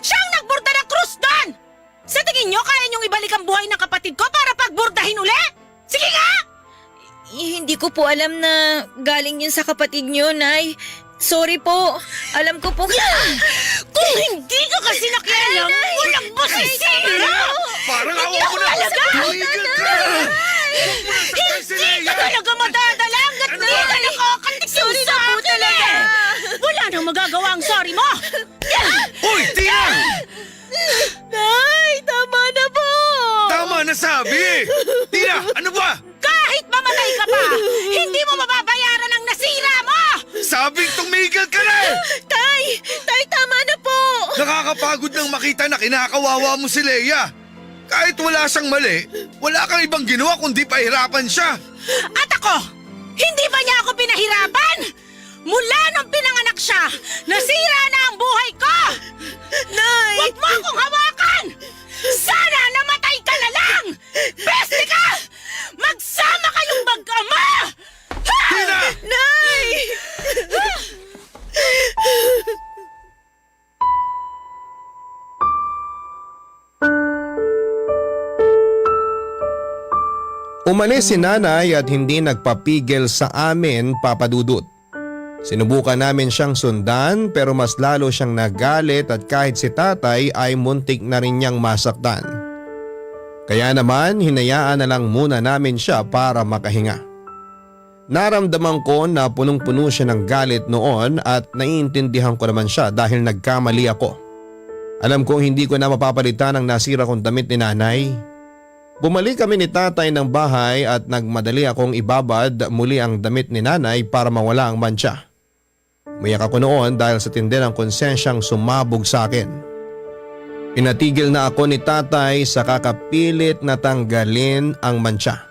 Siya ang nagburda ng krus doon! Sa tingin nyo, kaya nyong ibalik ang buhay ng kapatid ko para pagburdahin uli? Sige nga! Hindi ko po alam na galing yun sa kapatid niyo, Nay. Sorry po. Alam ko po. Kung hindi ka kasi nakialam, walang masisira! Parang awa ko na. talaga! Tumigil ka! Hindi ka talaga madadala hanggat hindi ka nakakatik sorry sa akin talaga! Wala nang magagawa ang sorry mo! Uy, Tina! Nay, tama na po! Tama na sabi! Tina, ano ba? Kahit mamatay ka pa, hindi mo mababayaran ang nasira mo! Sabing tumigil ka na! Tay, tama na po. Nakakapagod nang makita na kinakawawa mo si Leia. Kahit wala siyang mali, wala kang ibang ginawa kundi pahirapan siya. At ako, hindi ba niya ako pinahirapan? Mula nung pinanganak siya, nasira na ang buhay ko! Nay! Huwag mo akong hawakan! Sana namatay ka na lang! Peste ka! Magsama kayong mag-ama! Ha! Tina! Nay! Umalis si nanay at hindi nagpapigil sa amin, Papa Dudut. Sinubukan namin siyang sundan pero mas lalo siyang nagalit at kahit si tatay ay muntik na rin niyang masaktan. Kaya naman hinayaan na lang muna namin siya para makahinga. Naramdaman ko na punong-puno siya ng galit noon at naiintindihan ko naman siya dahil nagkamali ako. Alam kong hindi ko na mapapalitan ang nasira kong damit ni nanay. Bumalik kami ni tatay ng bahay at nagmadali akong ibabad muli ang damit ni nanay para mawala ang mantsa. Umiyak ako noon dahil sa tindi ng konsensyang sumabog sa akin. Pinatigil na ako ni tatay sa kakapilit na tanggalin ang mantsa.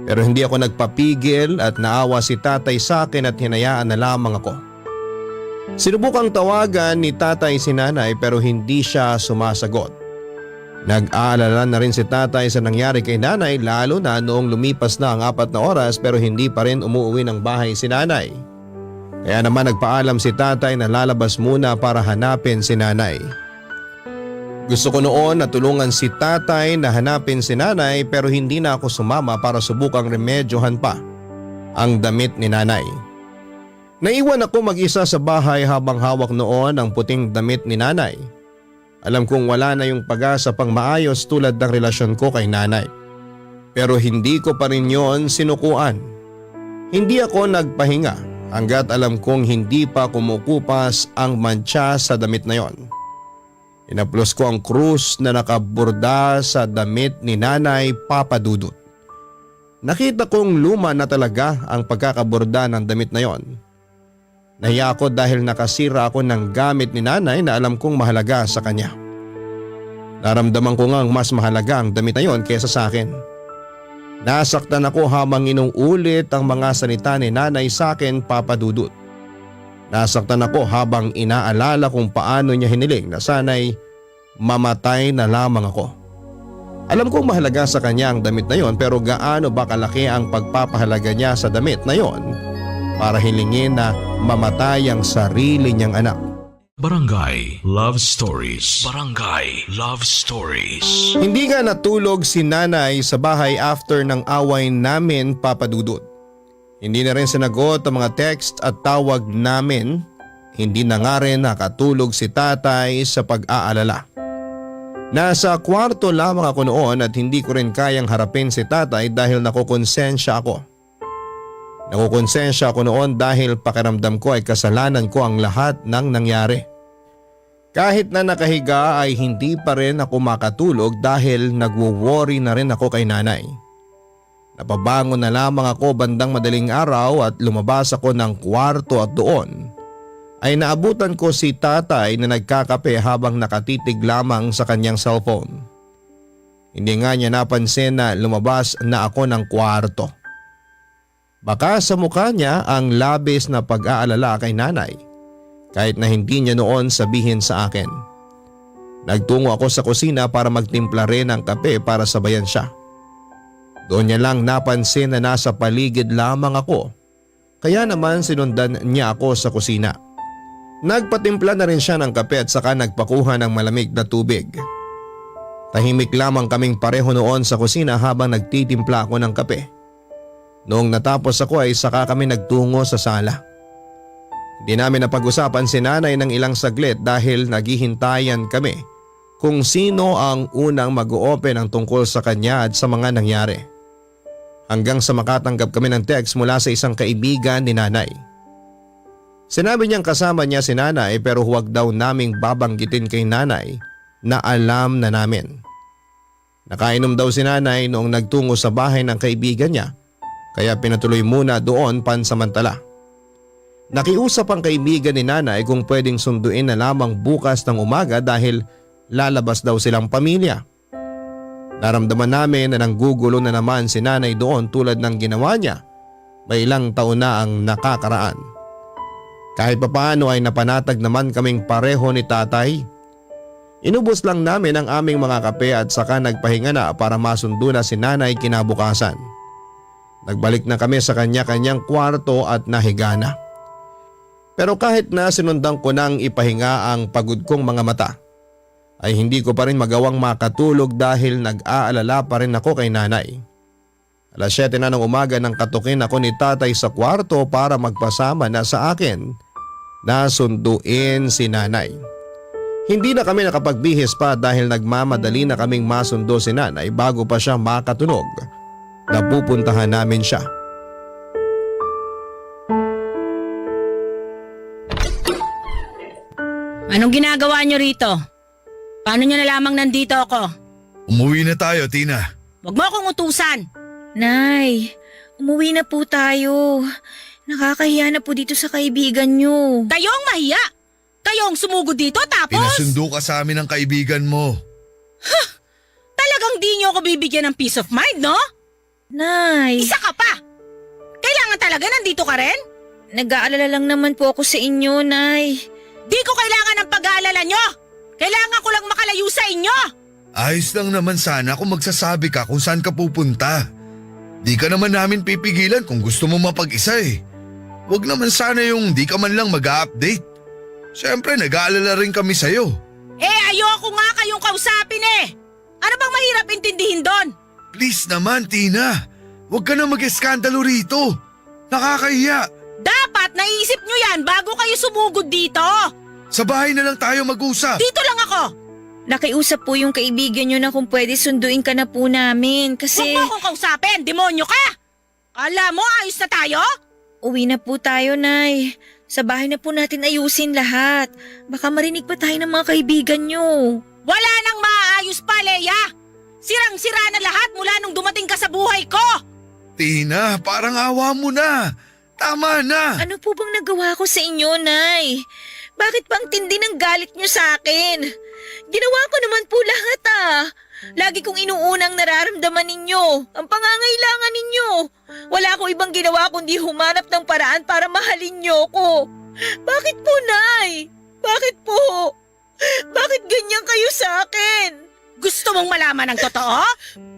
Pero hindi ako nagpapigil at naawa si tatay sa akin at hinayaan na lamang ako. Sinubukang tawagan ni tatay si nanay pero hindi siya sumasagot. Nag-aalala na rin si tatay sa nangyari kay nanay lalo na noong lumipas na ang 4 na oras pero hindi pa rin umuwi ng bahay si nanay. Kaya naman nagpaalam si tatay na lalabas muna para hanapin si nanay. Gusto ko noon na tulungan si tatay na hanapin si nanay pero hindi na ako sumama para subukang remedyohan pa ang damit ni nanay. Naiwan ako mag-isa sa bahay habang hawak noon ang puting damit ni nanay. Alam kong wala na yung pag-asa pang maayos tulad ng relasyon ko kay nanay. Pero hindi ko pa rin yon sinukuan. Hindi ako nagpahinga hanggat alam kong hindi pa kumukupas ang mantsa sa damit na yon. Inaplos ko ang krus na nakaborda sa damit ni nanay Papa Dudut. Nakita kong luma na talaga ang pagkakaborda ng damit na yon. Nahiya ako dahil nakasira ako ng gamit ni nanay na alam kong mahalaga sa kanya. Naramdaman ko ngang mas mahalaga ang damit na yon kaysa sa akin. Nasaktan ako habang inuulit ang mga salita ni nanay sa akin, Papa Dudut. Nasaktan ako habang inaalala kung paano niya hiniling na sana'y mamatay na lamang ako. Alam kong mahalaga sa kanya ang damit na yon pero gaano ba kalaki ang pagpapahalaga niya sa damit na yon para hilingin na mamatay ang sarili niyang anak. Barangay Love Stories. Barangay Love Stories. Hindi nga natulog si nanay sa bahay after ng away namin, Papa Dudut. Hindi na rin sinagot ang mga text at tawag namin. Hindi na nga rin nakatulog si tatay sa pag-aalala. Nasa kwarto lamang ako noon at hindi ko rin kayang harapin si tatay dahil nakukonsensya ako. Nakukonsensya ako noon dahil pakiramdam ko ay kasalanan ko ang lahat ng nangyari. Kahit na nakahiga ay hindi pa rin ako makatulog dahil nagwo-worry na rin ako kay nanay. Napabangon na lamang ako bandang madaling araw at lumabas ako ng kwarto at doon ay naabutan ko si tatay na nagkakape habang nakatitig lamang sa kanyang cellphone. Hindi nga niya napansin na lumabas na ako ng kwarto. Baka sa mukha niya ang labis na pag-aalala kay nanay kahit na hindi niya noon sabihin sa akin. Nagtungo ako sa kusina para magtimpla rin ng kape para sabayan siya. Doon niya lang napansin na nasa paligid lamang ako kaya naman sinundan niya ako sa kusina. Nagpatimpla na rin siya ng kape at saka nagpakuha ng malamig na tubig. Tahimik lamang kaming pareho noon sa kusina habang nagtitimpla ako ng kape. Noong natapos ako ay saka kami nagtungo sa sala. Hindi namin napag-usapan si nanay ng ilang saglit dahil naghihintayan kami kung sino ang unang mag-o-open ng tungkol sa kanya at sa mga nangyari. Hanggang sa makatanggap kami ng text mula sa isang kaibigan ni nanay. Sinabi niyang kasama niya si nanay pero huwag daw naming babanggitin kay nanay na alam na namin. Nakainom daw si nanay noong nagtungo sa bahay ng kaibigan niya kaya pinatuloy muna doon pansamantala. Nakiusap ang kaibigan ni nanay kung pwedeng sunduin na lamang bukas ng umaga dahil lalabas daw silang pamilya. Naramdaman namin na nanggugulo na naman si nanay doon tulad ng ginawa niya may ilang taon na ang nakakaraan. Kahit papaano ay napanatag naman kaming pareho ni tatay. Inubos lang namin ang aming mga kape at saka nagpahinga na para masundo na si nanay kinabukasan. Nagbalik na kami sa kanya-kanyang kwarto at nahiga na. Pero kahit na sinundan ko nang ipahinga ang pagod kong mga mata, ay hindi ko pa rin magawang makatulog dahil nag-aalala pa rin ako kay nanay. 7:00 na ng umaga nang katukin ako ni tatay sa kwarto para magpasama na sa akin na sunduin si nanay. Hindi na kami nakapagbihis pa dahil nagmamadali na kaming masundo si nanay bago pa siya makatunog na pupuntahan namin siya. Anong ginagawa niyo rito? Paano niyo na lamang nandito ako? Umuwi na tayo, Tina. Huwag mo akong utusan. Nay, umuwi na po tayo. Nakakahiya na po dito sa kaibigan nyo. Kayong mahiya. Kayong sumugod dito tapos Pinasundo ka sa amin ng kaibigan mo. talagang di niyo ako bibigyan ng peace of mind, no? Nay, Isa ka pa. Kailangan talaga nandito ka rin? nag-aalala lang naman po ako sa inyo, Nay. Di ko kailangan ng pag-aalala nyo. Kailangan ko lang makalayo sa inyo. Ayos lang naman sana kung magsasabi ka kung saan ka pupunta. Di ka naman namin pipigilan kung gusto mo mapag-isa eh. Huwag naman sana yung di ka man lang mag-update. Siyempre nag-aalala rin kami sa'yo. Ayoko nga kayong kausapin eh. Ano bang mahirap intindihin doon? Please naman Tina, huwag ka na mag-eskandalo rito. Nakakahiya. Dapat naisip nyo yan bago kayo sumugod dito. Sa bahay na lang tayo mag-usap. Dito lang ako. Nakiusap po yung kaibigan nyo na kung pwede sunduin ka na po namin kasi Huwag mo akong kausapin, demonyo ka! Alam mo, ayos na tayo? uwi na po tayo, Nay. Sa bahay na po natin ayusin lahat. Baka marinig pa tayo ng mga kaibigan nyo. Wala nang maaayos pa, Leia! Sirang-sira na lahat mula nung dumating ka sa buhay ko! Tina, parang awa mo na. Tama na. Ano po bang nagawa ko sa inyo, Nay? Bakit pang tindi ng galit nyo sa akin? Ginawa ko naman po lahat Lagi kong inuunang nararamdaman ninyo, ang pangangailangan ninyo. Wala ko ibang ginawa kundi humanap ng paraan para mahalin nyo ko. Bakit po, Nay? Bakit po? Bakit ganyan kayo sa akin? Gusto mong malaman ang totoo?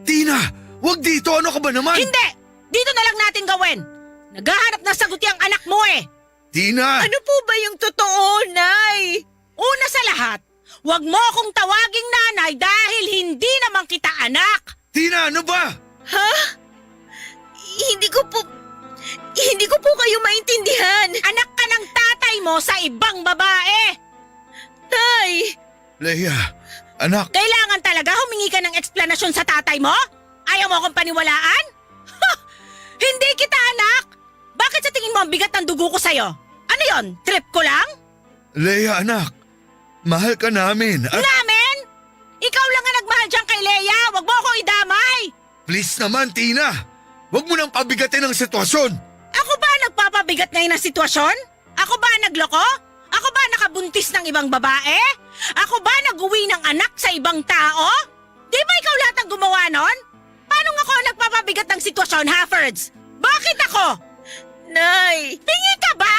Tina, wag dito. Ano ka ba naman? Hindi! Dito na lang natin gawin! Naghahanap ng sagot yung anak mo eh! Tina! Ano po ba yung totoo, Nay? Una sa lahat, huwag mo akong tawaging nanay dahil hindi naman kita anak! Tina, ano ba? Ha? Hindi ko po kayo maintindihan. Anak ka ng tatay mo sa ibang babae! Tay! Leia, anak. Kailangan talaga humingi ka ng eksplanasyon sa tatay mo? Ayaw mo akong paniwalaan? Ha! Hindi kita anak! Bakit sa tingin mo ang bigat ng dugo ko sa'yo? Ano yon? Trip ko lang? Leia, anak. Mahal ka namin at Namin? Ikaw lang ang nagmahal dyan kay Leia! Huwag mo ako idamay! please naman, Tina. Wag mo nang pabigatin ang sitwasyon. Ako ba nagpapabigat ngayon ng sitwasyon? Ako ba nagloko? Ako ba nakabuntis ng ibang babae? Ako ba nag-uwi ng anak sa ibang tao? Di ba ikaw lahat ang gumawa nun? Paano ako nagpapabigat ng sitwasyon, Haffords? Bakit ako? Nay! Pingi ka ba?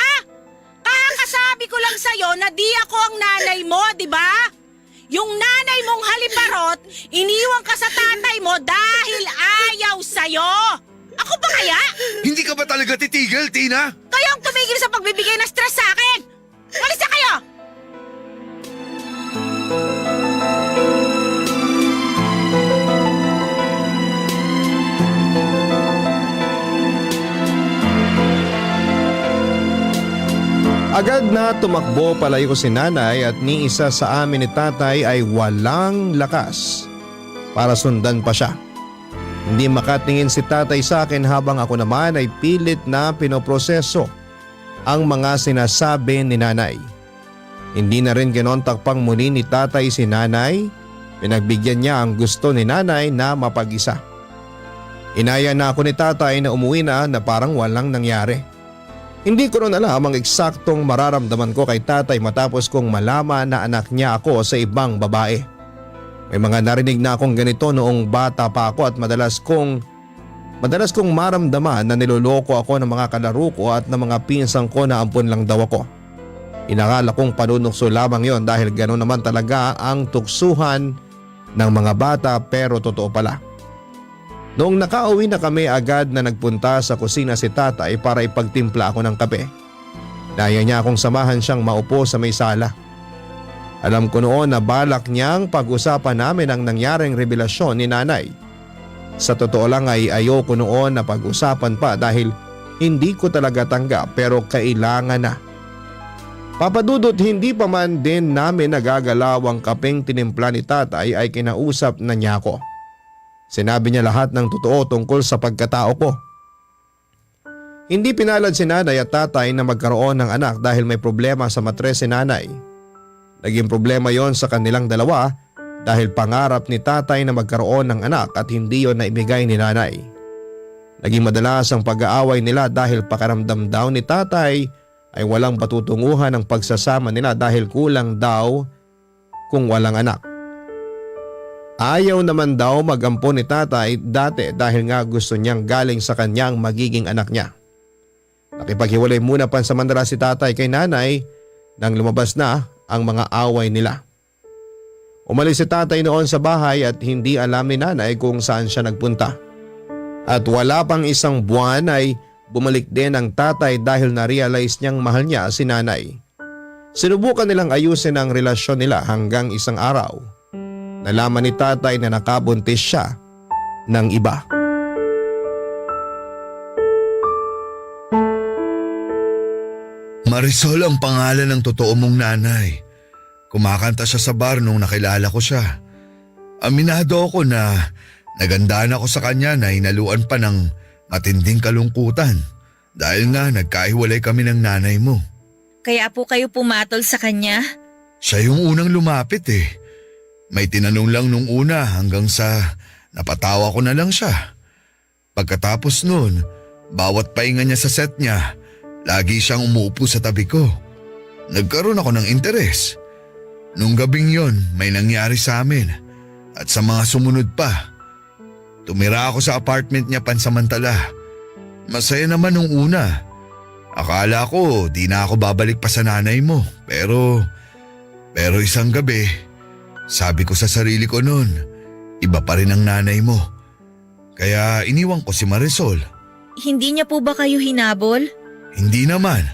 Kakasabi ko lang sa'yo na di ako ang nanay mo, di ba? Yung nanay mong haliparot, iniwan ka sa tatay mo dahil ayaw sa'yo. Ako ba kaya? Hindi ka ba talaga titigil, Tina? Kayo ang tumigil sa pagbibigay ng stress sa akin! Walis na kayo! Agad na tumakbo palayo si nanay at ni isa sa amin ni tatay ay walang lakas para sundan pa siya. Hindi makatingin si tatay sa akin habang ako naman ay pilit na pinoproseso ang mga sinasabi ni nanay. Hindi na rin kinontak pang muli ni tatay si nanay. Pinagbigyan niya ang gusto ni nanay na mapag-isa. Inaya na ako ni tatay na umuwi na parang walang nangyari. Hindi ko rin alam ang eksaktong mararamdaman ko kay tatay matapos kong malaman na anak niya ako sa ibang babae. May mga narinig na akong ganito noong bata pa ako at madalas kong maramdaman na niloloko ako ng mga kalaro ko at ng mga pinsang ko na ampun lang daw ako. Inakala kong panunukso lamang yon dahil gano'n naman talaga ang tuksuhan ng mga bata pero totoo pala. Noong nakauwi na kami agad na nagpunta sa kusina si tatay para ipagtimpla ako ng kape. Naya niya akong samahan siyang maupo sa may sala. Alam ko noon na balak niyang pag-usapan namin ang nangyaring revelasyon ni nanay. Sa totoo lang ay ayoko noon na pag-usapan pa dahil hindi ko talaga tanggap pero kailangan na. Papadudot hindi pa man din namin nagagalaw ang kapeng tinimpla ni tatay ay kinausap na niya ako. Sinabi niya lahat ng totoo tungkol sa pagkatao ko. Hindi pinalad si nanay at tatay na magkaroon ng anak dahil may problema sa matres si nanay. Naging problema yon sa kanilang dalawa dahil pangarap ni tatay na magkaroon ng anak at hindi yon naibigay ni nanay. Naging madalas ang pag-aaway nila dahil pakiramdam daw ni tatay ay walang patutunguhan ang pagsasama nila dahil kulang daw kung walang anak. Ayaw naman daw mag-ampon ni tatay dati dahil nga gusto niyang galing sa kanyang magiging anak niya. Nakipaghiwalay muna pansamantala si tatay kay nanay nang lumabas na ang mga away nila. Umalis si tatay noon sa bahay at hindi alam ni nanay kung saan siya nagpunta. At wala pang isang buwan ay bumalik din ang tatay dahil na-realize niyang mahal niya si nanay. Sinubukan nilang ayusin ang relasyon nila hanggang isang araw. Nalaman ni tatay na nakabuntis siya ng iba. Marisol ang pangalan ng totoo mong nanay. Kumakanta siya sa bar nung nakilala ko siya. Aminado ako na nagandaan ako sa kanya na hinaluan pa ng matinding kalungkutan dahil nga nagkahiwalay kami ng nanay mo. Kaya po kayo pumatol sa kanya? Siya yung unang lumapit eh. May tinanong lang nung una hanggang sa napatawa ko na lang siya. Pagkatapos nun, bawat pahinga niya sa set niya, lagi siyang umuupo sa tabi ko. Nagkaroon ako ng interes. Nung gabing yon, may nangyari sa amin at sa mga sumunod pa. Tumira ako sa apartment niya pansamantala. Masaya naman nung una. Akala ko di na ako babalik pa sa nanay mo pero isang gabi, sabi ko sa sarili ko noon, iba pa rin ang nanay mo. Kaya iniwan ko si Marisol. Hindi niya po ba kayo hinabol? Hindi naman.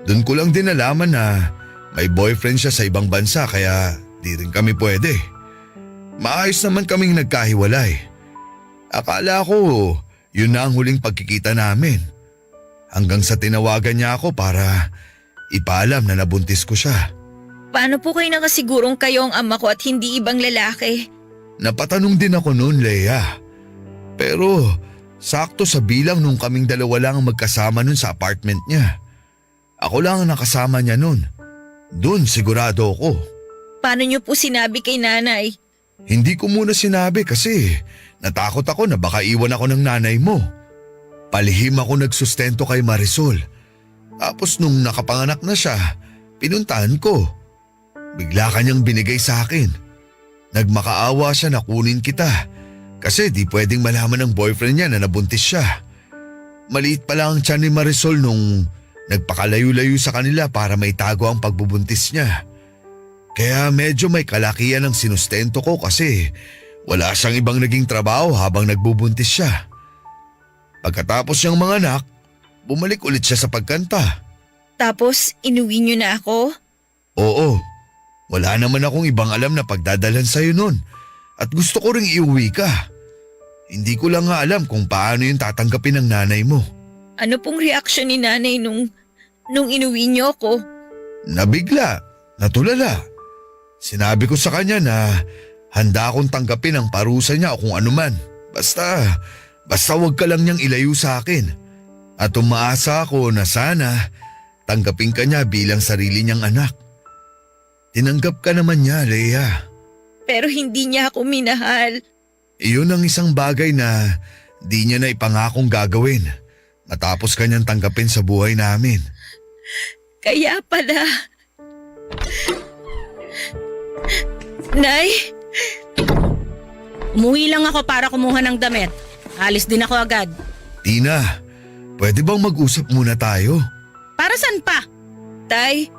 Doon ko lang din nalaman na may boyfriend siya sa ibang bansa kaya di rin kami pwede. Maayos naman kaming nagkahiwalay. Akala ko yun na ang huling pagkikita namin. Hanggang sa tinawagan niya ako para ipaalam na nabuntis ko siya. Paano po kayo nakasigurong kayo ang ama ko at hindi ibang lalaki? Napatanong din ako noon, Leia. Pero sakto sa bilang nung kaming dalawa lang ang magkasama noon sa apartment niya. Ako lang ang nakasama niya noon. Doon sigurado ako. Paano niyo po sinabi kay nanay? Hindi ko muna sinabi kasi natakot ako na baka iwan ako ng nanay mo. Palihim ako nagsustento kay Marisol. Tapos nung nakapanganak na siya, pinuntahan ko. Bigla kanyang binigay sa akin. Nagmakaawa siya na kunin kita kasi di pwedeng malaman ng boyfriend niya na nabuntis siya. Maliit pa lang ang tiyan ni Marisol nung nagpakalayo-layo sa kanila para may tago ang pagbubuntis niya. Kaya medyo may kalakihan ang sinustento ko kasi wala siyang ibang naging trabaho habang nagbubuntis siya. Pagkatapos niyang manganak, bumalik ulit siya sa pagkanta. Tapos inuwi niyo na ako? Oo, wala naman akong ibang alam na pagdadalhan sa'yo nun at gusto ko ring iuwi ka. Hindi ko lang nga alam kung paano yung tatanggapin ng nanay mo. Ano pong reaksyon ni nanay nung inuwi niyo ako? Nabigla, natulala. Sinabi ko sa kanya na handa akong tanggapin ang parusa niya o kung anuman. Basta wag ka lang niyang ilayo sa akin. At umaasa ako na sana tanggapin ka niya bilang sarili niyang anak. Tinanggap ka naman niya, Leia. Pero hindi niya ako minahal. Iyon ang isang bagay na di niya na ipangakong gagawin matapos kanyang tanggapin sa buhay namin. Kaya pala. Nay? Umuwi lang ako para kumuha ng damit. Alis din ako agad. Tina, pwede bang mag-usap muna tayo? Para saan pa? Tay,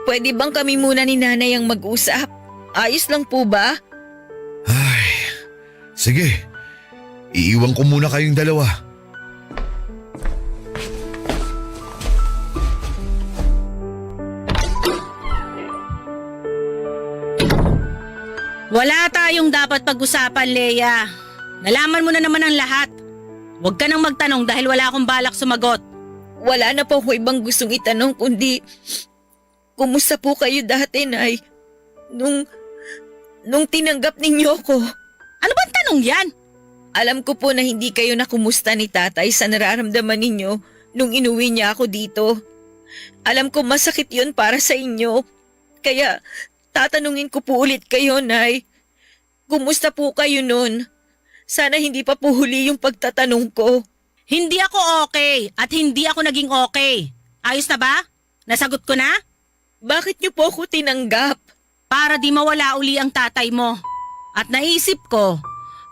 pwede bang kami muna ni nanay ang mag-usap? Ayos lang po ba? Ay, sige. Iiwan ko muna kayong dalawa. Wala tayong dapat pag-usapan, Leia. Nalaman mo na naman ang lahat. Huwag ka nang magtanong dahil wala akong balak sumagot. Wala na po ako ibang gustong itanong kundi kumusta po kayo dati, Nay? Nung tinanggap ninyo ko. Ano bang tanong yan? Alam ko po na hindi kayo nakumusta ni tatay sa nararamdaman ninyo nung inuwi niya ako dito. Alam ko masakit yun para sa inyo. Kaya tatanungin ko po ulit kayo, Nay. Kumusta po kayo nun? Sana hindi pa po huli yung pagtatanong ko. Hindi ako okay at hindi ako naging okay. Ayos na ba? Nasagot ko na? Bakit niyo po ako tinanggap? Para di mawala uli ang tatay mo. At naisip ko,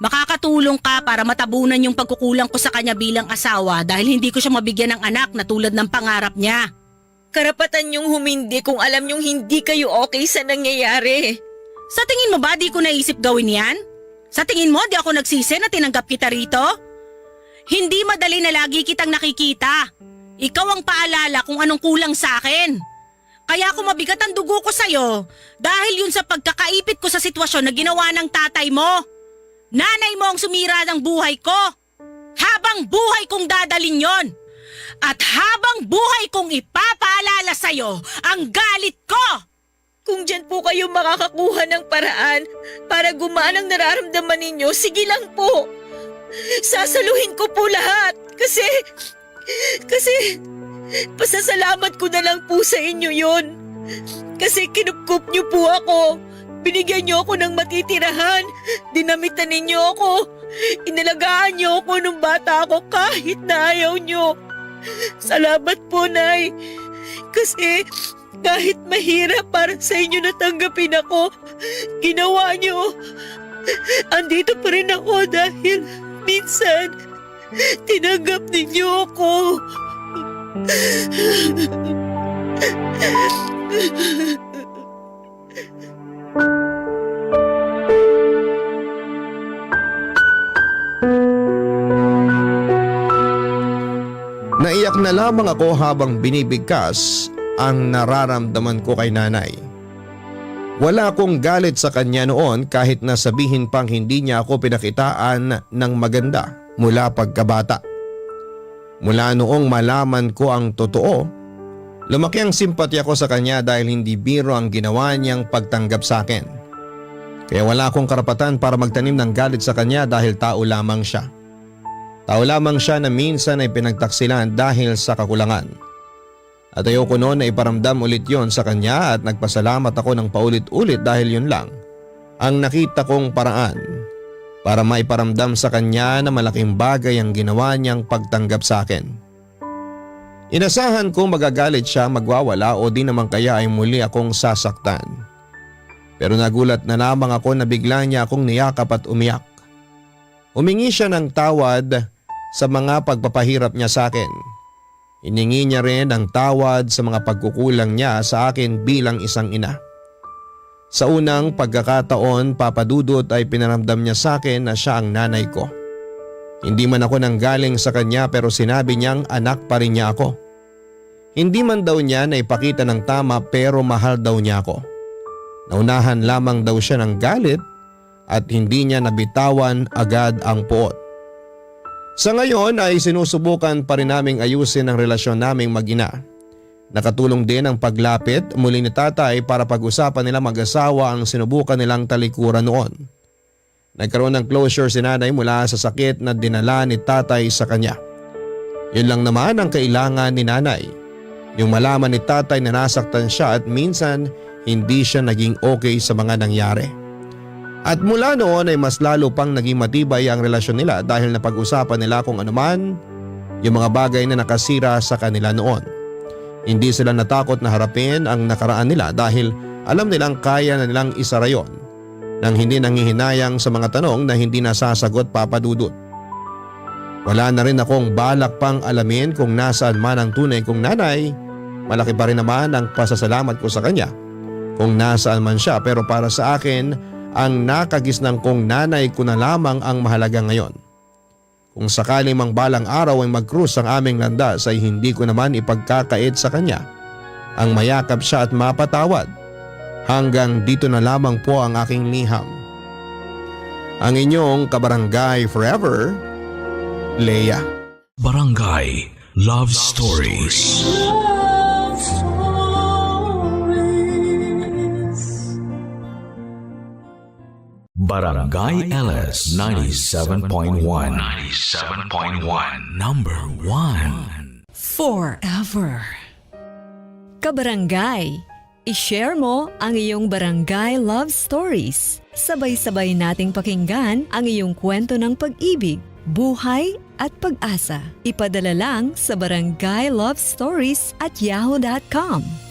makakatulong ka para matabunan yung pagkukulang ko sa kanya bilang asawa dahil hindi ko siya mabigyan ng anak na tulad ng pangarap niya. Karapatan niyong humindi kung alam niyong hindi kayo okay sa nangyayari. Sa tingin mo ba di ko naisip gawin yan? Sa tingin mo di ako nagsisi na tinanggap kita rito? Hindi madali na lagi kitang nakikita. Ikaw ang paalala kung anong kulang sa akin. Kaya ako mabigat ang dugo ko sa'yo dahil yun sa pagkakaipit ko sa sitwasyon na ginawa ng tatay mo. Nanay mo ang sumira ng buhay ko. Habang buhay kong dadalin yon. At habang buhay kong ipapaalala sa'yo ang galit ko. Kung dyan po kayo makakakuha ng paraan para gumaan ang nararamdaman ninyo, sige lang po. Sasaluhin ko po lahat kasi pasasalamat ko na lang po sa inyo yon. Kasi kinupkup niyo po ako. Binigyan niyo ako ng matitirahan. Dinamitan ninyo ako. Inalagaan niyo ako nung bata ako kahit na ayaw niyo. Salamat po, Nay. Kasi kahit mahirap para sa inyo natanggapin ako, ginawa niyo. Andito pa rin ako dahil minsan tinanggap ninyo ako. Naiyak na lamang ako habang binibigkas ang nararamdaman ko kay nanay. Wala akong galit sa kanya noon kahit na sabihin pang hindi niya ako pinakitaan ng maganda mula pagkabata. Mula noong malaman ko ang totoo, lumaki ang simpatya ko sa kanya dahil hindi biro ang ginawa niyang pagtanggap sa akin. Kaya wala akong karapatan para magtanim ng galit sa kanya dahil tao lamang siya. Tao lamang siya na minsan ay pinagtaksilan dahil sa kakulangan. At ayoko noon na iparamdam ulit yon sa kanya at nagpasalamat ako ng paulit-ulit dahil yun lang ang nakita kong paraan para maiparamdam sa kanya na malaking bagay ang ginawa niyang pagtanggap sa akin. Inasahan kong magagalit siya, magwawala o di naman kaya ay muli akong sasaktan. Pero nagulat na lamang ako na bigla niya akong niyakap at umiyak. Humingi siya ng tawad sa mga pagpapahirap niya sa akin. Hiningi niya rin ang tawad sa mga pagkukulang niya sa akin bilang isang ina. Sa unang pagkakataon, Papa Dudut, ay pinaramdam niya sa akin na siya ang nanay ko. Hindi man ako nanggaling sa kanya pero sinabi niyang anak pa rin niya ako. Hindi man daw niya na ipakita ng tama pero mahal daw niya ako. Naunahan lamang daw siya ng galit at hindi niya nabitawan agad ang puot. Sa ngayon ay sinusubukan pa rin naming ayusin ang relasyon naming mag-ina. Nakatulong din ang paglapit muli ni tatay para pag-usapan nila mag-asawa ang sinubukan nilang talikuran noon. Nagkaroon ng closure si nanay mula sa sakit na dinala ni tatay sa kanya. Yun lang naman ang kailangan ni nanay. Yung malaman ni tatay na nasaktan siya at minsan hindi siya naging okay sa mga nangyari. At mula noon ay mas lalo pang naging matibay ang relasyon nila dahil napag-usapan nila kung anuman yung mga bagay na nakasira sa kanila noon. Hindi sila natakot na harapin ang nakaraan nila dahil alam nilang kaya na nilang isara yon nang hindi nanghihinayang sa mga tanong na hindi nasasagot, Papa Dudut. Wala na rin akong balak pang alamin kung nasaan man ang tunay kong nanay. Malaki pa rin naman ang pasasalamat ko sa kanya kung nasaan man siya, pero para sa akin ang nakagisnang kong nanay ko na lamang ang mahalaga ngayon. Kung sakali mang balang araw ay mag-cruise ang aming landas ay hindi ko naman ipagkakait sa kanya ang mayakap siya at mapatawad. Hanggang dito na lamang po ang aking liham. Ang inyong kabarangay forever, Leia. Barangay Love Stories. Barangay LS 97.1 Number 1 Forever. Kabarangay, i-share mo ang iyong barangay love stories Sabay-sabay nating pakinggan ang iyong kwento ng pag-ibig, buhay at pag-asa. Ipadala lang sa barangaylovestories@yahoo.com.